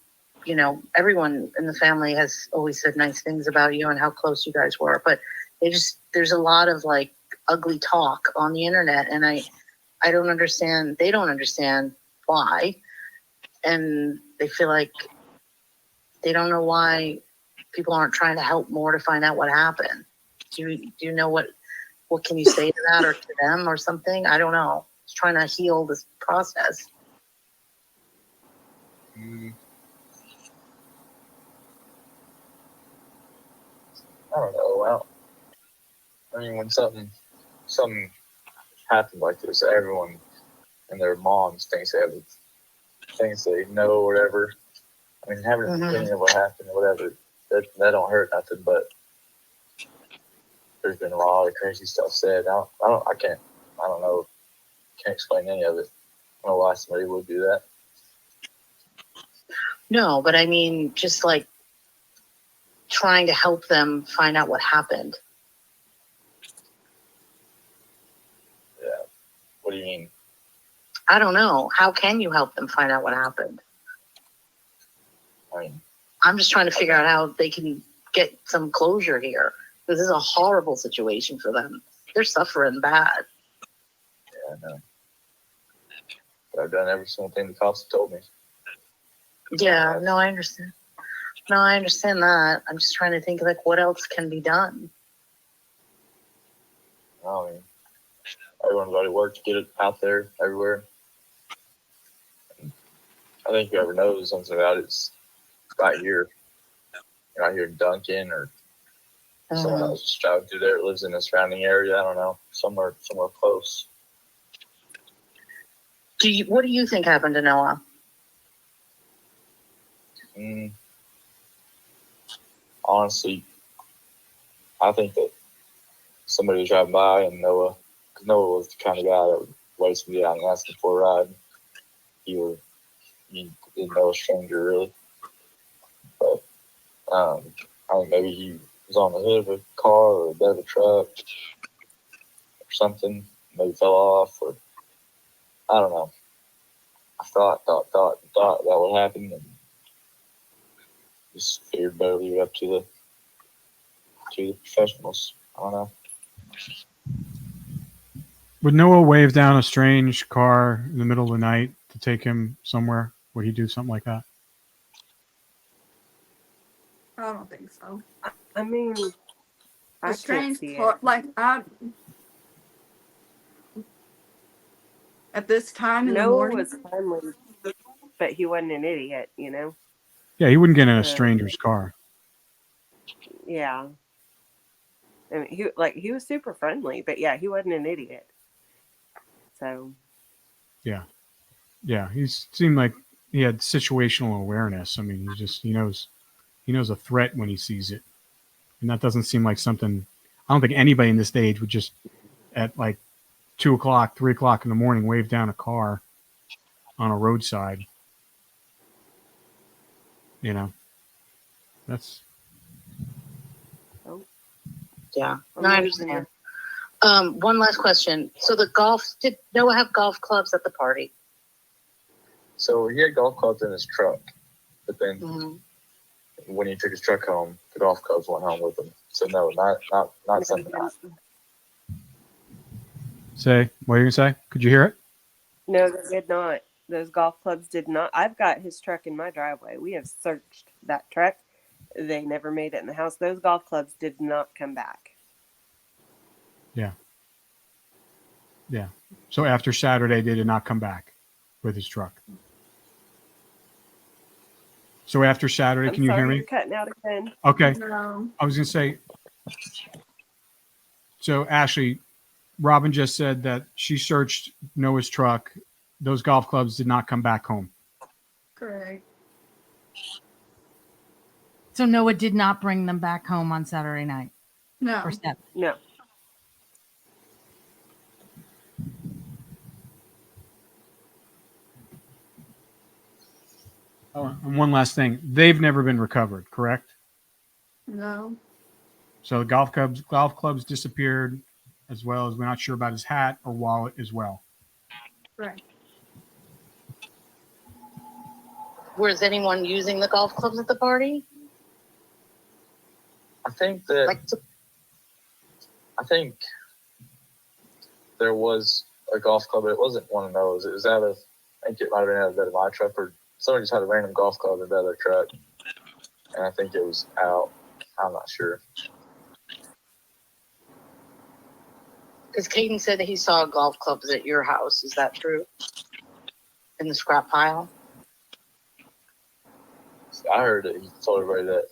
everyone in the family has always said nice things about you and how close you guys were, but there's a lot of like ugly talk on the internet, and I don't understand. They don't understand why, and they feel like they don't know why people aren't trying to help more to find out what happened. Do you know what can you say to that or to them or something? I don't know. Just trying to heal this process. I don't know. Well, I mean, when something happens like this, everyone and their moms thinks they know or whatever. I mean, having an opinion of what happened or whatever, that don't hurt nothing. But there's been a lot of crazy stuff said. I don't know. Can't explain any of it. I don't know why somebody would do that. No, but I mean, just like trying to help them find out what happened. Yeah. What do you mean? I don't know. How can you help them find out what happened? I mean, I'm just trying to figure out how they can get some closure here. This is a horrible situation for them. They're suffering bad. Yeah, I know. But I've done every single thing the cops have told me. Yeah, no, I understand. No, I understand that. I'm just trying to think like what else can be done. I mean, everyone's already worked to get it out there everywhere. I think whoever knows something about it's right here. Right here in Duncan or someone else just driving through there, lives in the surrounding area. I don't know. Somewhere close. What do you think happened to Noah? Honestly, I think that somebody was driving by and Noah was the kind of guy that would waste me out and ask him for a ride. He would he didn't know a stranger really. But I think maybe he was on the hood of a car or a bed of a truck or something. Maybe fell off, or I don't know. I thought that would happen, and just figured better leave it up to the professionals. I don't know. Would Noah wave down a strange car in the middle of the night to take him somewhere? Would he do something like that? I don't think so. I mean, I A can't strange see car, it. like at this time in the Noah morning. was friendly, but he wasn't an idiot, you know? Yeah, he wouldn't get in a Uh, stranger's car. Yeah. I mean, he was super friendly, but yeah, he wasn't an idiot. So Yeah, he seemed like he had situational awareness. I mean, he knows a threat when he sees it, and that doesn't seem like something. I don't think anybody in this age would just at like 2 o'clock, 3 o'clock in the morning wave down a car on a roadside. You know, that's Yeah, I'm no, I losing understand. you. One last question. So did Noah have golf clubs at the party? So he had golf clubs in his truck, but then when he took his truck home, the golf clubs went home with him. So no, not Sunday night. say what are you gonna say? Could you hear it? No, they did not. Those golf clubs did not. I've got his truck in my driveway. We have searched that truck. They never made it in the house. Those golf clubs did not come back. Yeah. So after Saturday, they did not come back with his truck. So after Saturday, I'm can you hear sorry, me? you're cutting out again. Okay. No. I was gonna say. So Ashley, Robyn just said that she searched Noah's truck. Those golf clubs did not come back home. Correct. So Noah did not bring them back home on Saturday night No. or Saturday. No. Oh, and one last thing. They've never been recovered, correct? No. So the golf clubs disappeared, as well as we're not sure about his hat or wallet as well. Right. Was anyone using the golf clubs at the party? I think that Like, I think there was a golf club, but it wasn't one of those. It was I think it might have been out of bed of my truck, or somebody just had a random golf club in bed of their truck, and I think it was out. I'm not sure. because Caden said that he saw golf clubs at your house. Is that true? In the scrap pile? I heard that he told everybody that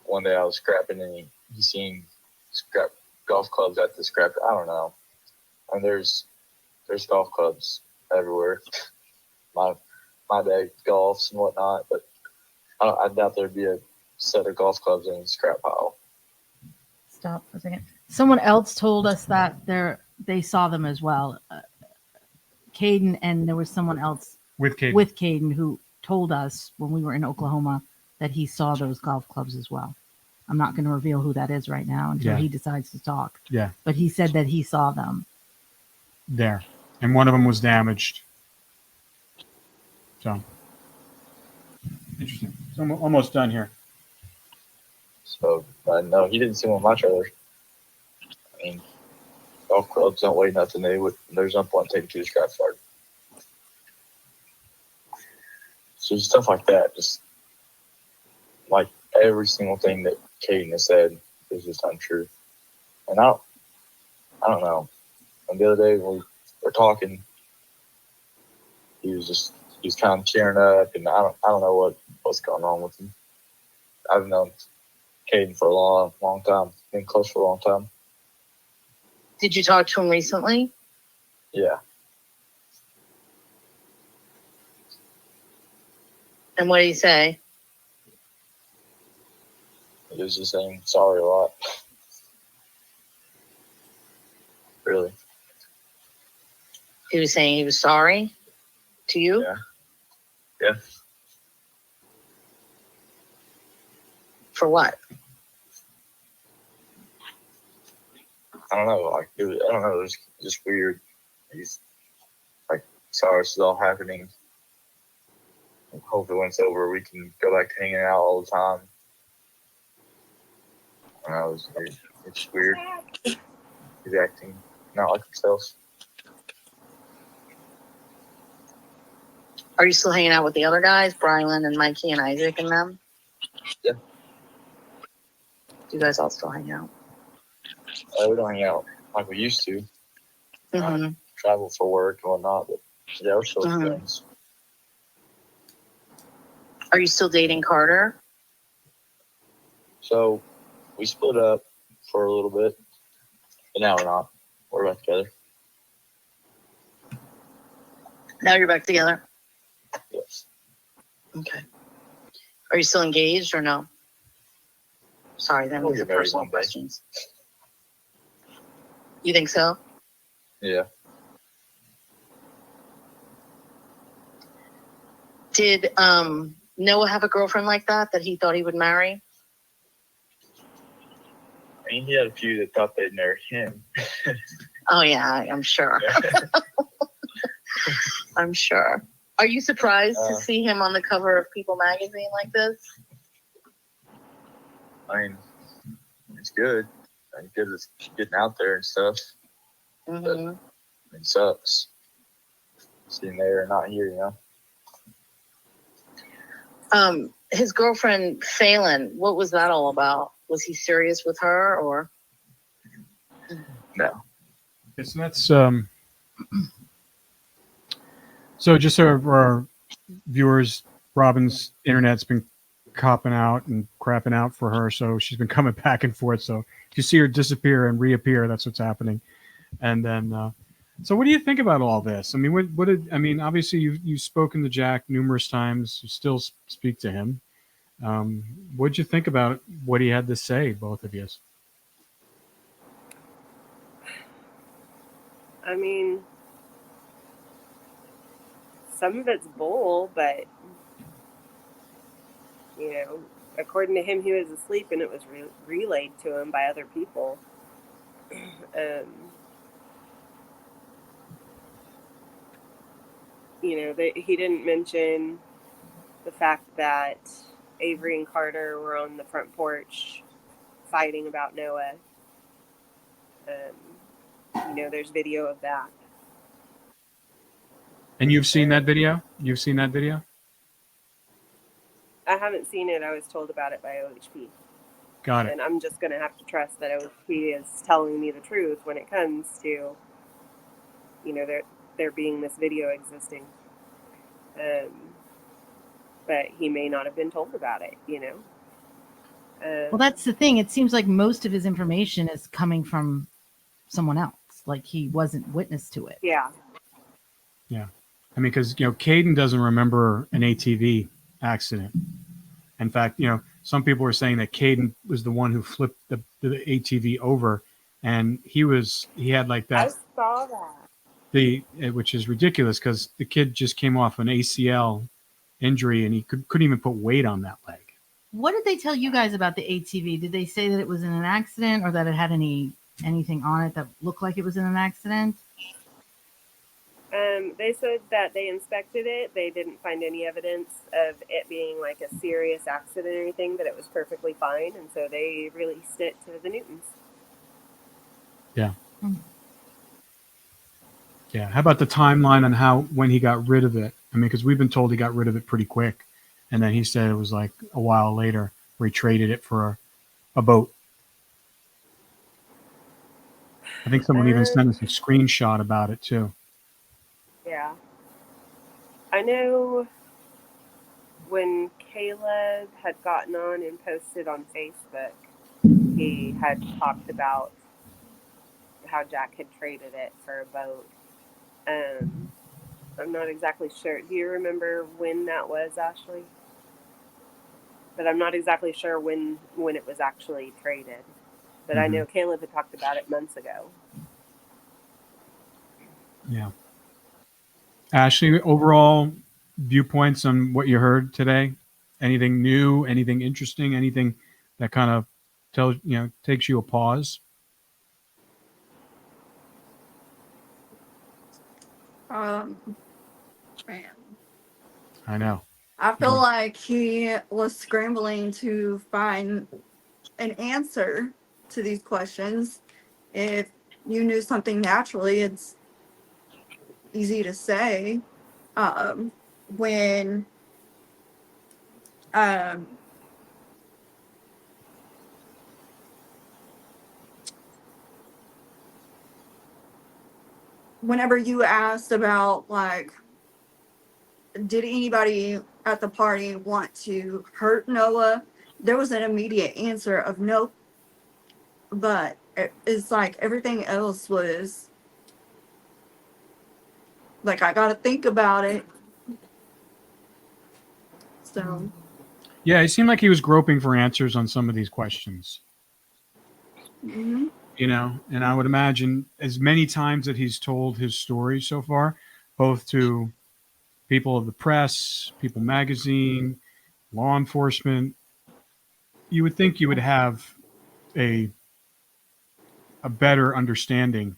one day I was scrapping and he seen scrap golf clubs at the scrap. I don't know. And there's golf clubs everywhere. My dad golfs and whatnot, but I doubt there'd be a set of golf clubs in the scrap pile. Stop for a second. Someone else told us that they saw them as well. Caden, and there was someone else With Katie. with Caden who told us when we were in Oklahoma that he saw those golf clubs as well. I'm not going to reveal who that is right now until he decides to talk. Yeah, But he said that he saw them. there. And one of them was damaged. So, interesting. So I'm almost done here. So no, he didn't see one of my trailers. I mean, golf clubs don't weigh nothing. There's no point taking to the scrap yard. So stuff like that, just like every single thing that Caden has said is just untrue. And I don't know. And the other day when we were talking, he was kind of cheering up, and I don't know what's going on with him. I've known Caden for a long time. Been close for a long time. Did you talk to him recently? Yeah. And what did he say? He was just saying sorry a lot. Really. He was saying he was sorry to you? Yeah. For what? I don't know. Like, I don't know. It was just weird. He's like, sorry, this is all happening. Hopefully, when it's over, we can go back to hanging out all the time. And it's weird. He's acting not like himself. Are you still hanging out with the other guys, Brylan and Mikey and Isaac and them? Yeah. Do you guys all still hang out? We don't hang out like we used to. Mm-hmm. Travel for work and whatnot, but yeah, we're still friends. Are you still dating Carter? So we split up for a little bit, but now we're not. We're back together. Now you're back together? Yes. Okay. Are you still engaged or no? Sorry, then We'll these are get married personal one day. questions. You think so? Yeah. Did Noah have a girlfriend like that he thought he would marry? I mean, he had a few that thought they'd marry him. Oh yeah, I'm sure. I'm sure. Are you surprised to see him on the cover of People magazine like this? I mean, it's good. It's good it's getting out there and stuff. Mm-hmm. But it sucks. Sitting there and not here, you know? His girlfriend, Phelan, what was that all about? Was he serious with her or? No. Yes, and that's so just so our viewers, Robyn's internet's been copping out and crapping out for her, so she's been coming back and forth. So if you see her disappear and reappear, that's what's happening. And then, so what do you think about all this? I mean, obviously you've spoken to Jack numerous times. You still speak to him. What'd you think about what he had to say, both of you? I mean, some of it's bull, but, you know, according to him, he was asleep and it was relayed to him by other people. You know, he didn't mention the fact that Avery and Carter were on the front porch fighting about Noah. You know, there's video of that. And you've seen that video? You've seen that video? I haven't seen it. I was told about it by OHP. Got it. And I'm just going to have to trust that OHP is telling me the truth when it comes to, you know, there being this video existing. But he may not have been told about it, you know? Well, that's the thing. It seems like most of his information is coming from someone else. Like he wasn't witness to it. Yeah. Yeah. I mean, because, you know, Caden doesn't remember an ATV accident. In fact, you know, some people were saying that Caden was the one who flipped the ATV over, and he had like that. I saw that. Which is ridiculous because the kid just came off an ACL injury and he couldn't even put weight on that leg. What did they tell you guys about the ATV? Did they say that it was in an accident or that it had anything on it that looked like it was in an accident? They said that they inspected it. They didn't find any evidence of it being like a serious accident or anything, that it was perfectly fine. And so they released it to the Newtons. Yeah. Yeah. How about the timeline on when he got rid of it? I mean, because we've been told he got rid of it pretty quick. And then he said it was like a while later where he traded it for a boat. I think someone even sent us a screenshot about it too. Yeah. I know when Caleb had gotten on and posted on Facebook, he had talked about how Jack had traded it for a boat. I'm not exactly sure. Do you remember when that was, Ashley? But I'm not exactly sure when it was actually traded. But I know Caleb had talked about it months ago. Yeah. Ashley, overall viewpoints on what you heard today? Anything new? Anything interesting? Anything that kind of takes you a pause? Man, I know. I feel like he was scrambling to find an answer to these questions. If you knew something naturally, it's easy to say. When whenever you asked about, like, did anybody at the party want to hurt Noah, there was an immediate answer of nope. But it's like everything else was like, I got to think about it. So, Yeah, it seemed like he was groping for answers on some of these questions. mhm. And I would imagine as many times that he's told his story so far, both to people of the press, People Magazine, law enforcement, you would think you would have a better understanding,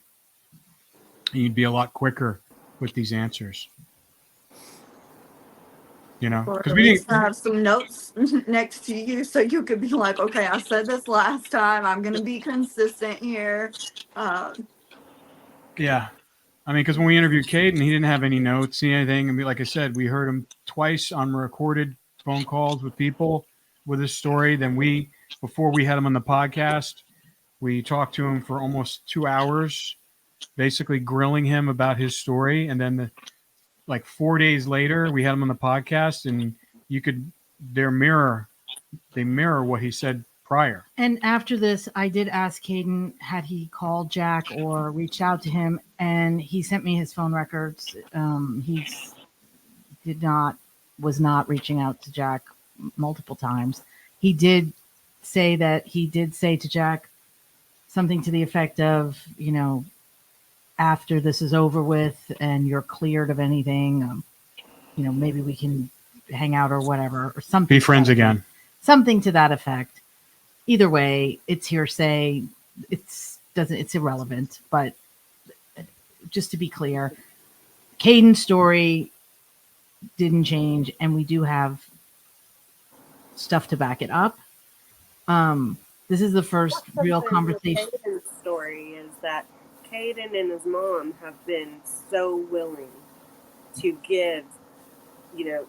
and you'd be a lot quicker with these answers. Or Because at we least didn't. have some notes next to you so you could be like, okay, I said this last time. I'm going to be consistent here. Yeah. I mean, because when we interviewed Caden, he didn't have any notes, see anything. I mean, like I said, we heard him twice on recorded phone calls with people with his story. Then before we had him on the podcast, we talked to him for almost 2 hours, basically grilling him about his story. And then, 4 days later, we had him on the podcast, and they mirror what he said prior. And after this, I did ask Caden, had he called Jack or reached out to him, and he sent me his phone records. He was not reaching out to Jack multiple times. He did say that he did say to Jack something to the effect of, after this is over with and you're cleared of anything, maybe we can hang out or whatever, or something. Be friends again. Something to that effect. Either way, it's hearsay. It's irrelevant. But just to be clear, Caden's story didn't change, and we do have stuff to back it up. This is the first real conversation. Caden's story is that Caden and his mom have been so willing to give.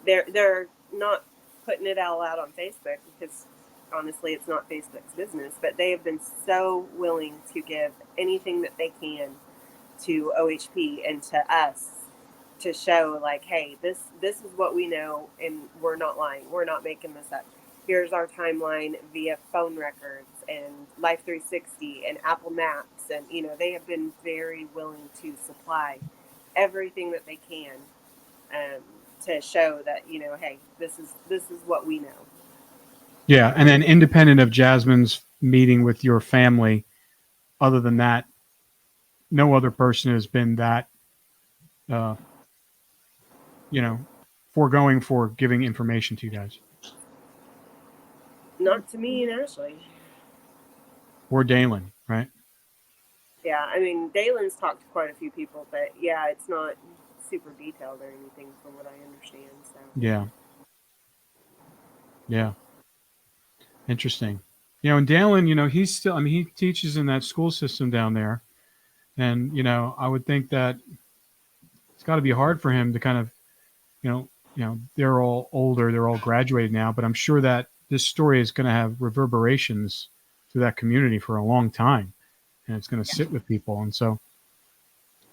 They're not putting it all out on Facebook because honestly, it's not Facebook's business, but they have been so willing to give anything that they can to OHP and to us to show, like, hey, this is what we know, and we're not lying. We're not making this up. Here's our timeline via phone records and Life 360 and Apple Maps, and they have been very willing to supply everything that they can to show that hey, this is what we know. Yeah, and then independent of Jasmine's meeting with your family, other than that, no other person has been that, foregoing for giving information to you guys. Not to me and Ashley. Or Dalen, right? Yeah, I mean, Dalen's talked to quite a few people, but yeah, it's not super detailed or anything from what I understand. So Yeah. Interesting. And Dalen, he's still, he teaches in that school system down there. And, I would think that it's got to be hard for him to kind of, they're all older, they're all graduated now, but I'm sure that this story is going to have reverberations through that community for a long time. And it's going to sit with people. And so,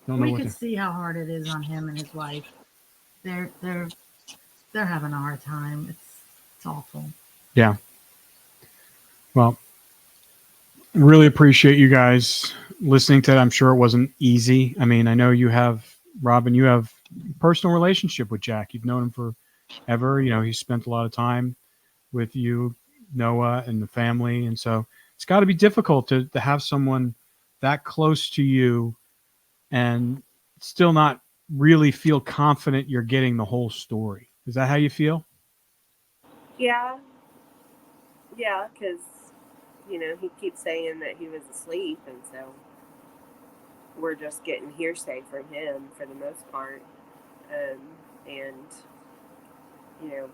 we could see how hard it is on him and his wife. They're having a hard time. It's awful. Yeah. Well, really appreciate you guys listening to that. I'm sure it wasn't easy. I mean, I know you have, Robyn, you have a personal relationship with Jack. You've known him forever. He spent a lot of time with you, Noah, and the family. And so it's got to be difficult to have someone that close to you and still not really feel confident you're getting the whole story. Is that how you feel? Yeah, because you know, he keeps saying that he was asleep, and so we're just getting hearsay from him for the most part. And, you know,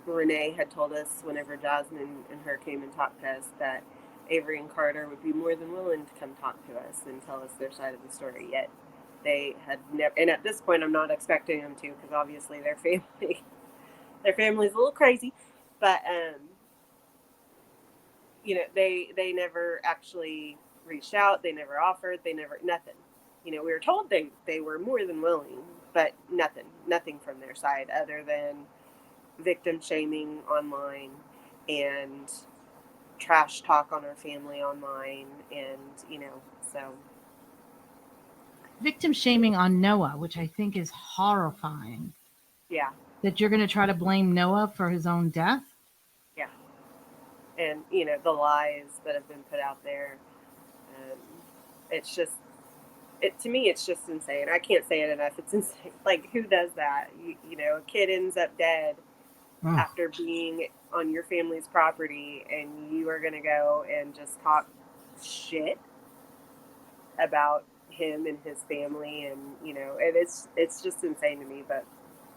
Renee had told us whenever Jasmine and her came and talked to us that Avery and Carter would be more than willing to come talk to us and tell us their side of the story. Yet they had never, and at this point I'm not expecting them to, because obviously their family's a little crazy, but you know, they never actually reached out, they never offered, they never, nothing. You know, we were told they were more than willing, but nothing from their side other than victim shaming online and trash talk on our family online, and you know, so Victim shaming on Noah, which I think is horrifying. yeah, That you're going to try to blame Noah for his own death? yeah. And you know, the lies that have been put out there, it's just, to me it's just insane. I can't say it enough. It's insane. Like, who does that? You know, a kid ends up dead after being on your family's property, and you are going to go and just talk shit about him and his family. And you know, it's just insane to me, but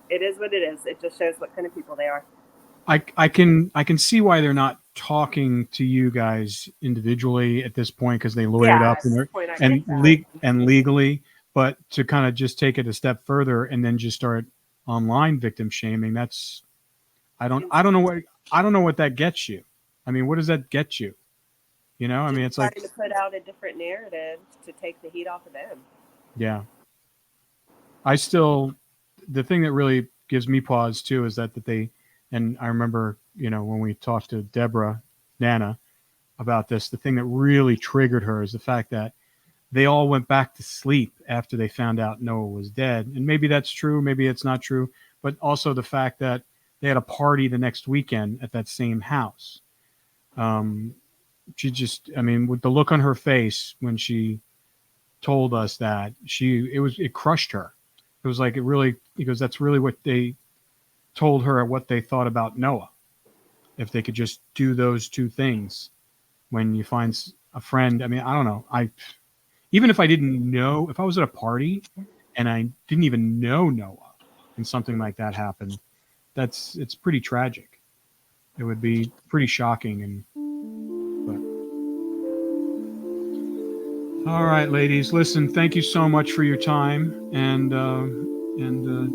it is what it is. It just shows what kind of people they are. I can see why they're not talking to you guys individually at this point, because they lawyered up and legally, but to kind of just take it a step further and then just start online victim shaming, that's I don't know what that gets you. I mean, what does that get you? You know, I mean, it's like to put out a different narrative to take the heat off of them. Yeah. The thing that really gives me pause too is that they, and I remember, you know, when we talked to Deborah, Nana, about this, the thing that really triggered her is the fact that they all went back to sleep after they found out Noah was dead. And maybe that's true, maybe it's not true, but also the fact that they had a party the next weekend at that same house. She just, I mean, with the look on her face when she told us that, it crushed her. It was like, because that's really what they told her, what they thought about Noah. If they could just do those two things when you find a friend. I mean, I don't know. Even if I didn't know, if I was at a party and I didn't even know Noah and something like that happened, it's pretty tragic. It would be pretty shocking. All right, ladies, listen, thank you so much for your time, and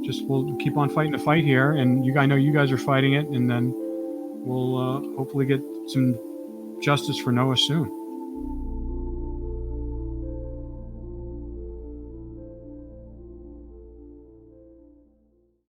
just we'll keep on fighting the fight here, and I know you guys are fighting it, and then we'll hopefully get some justice for Noah soon.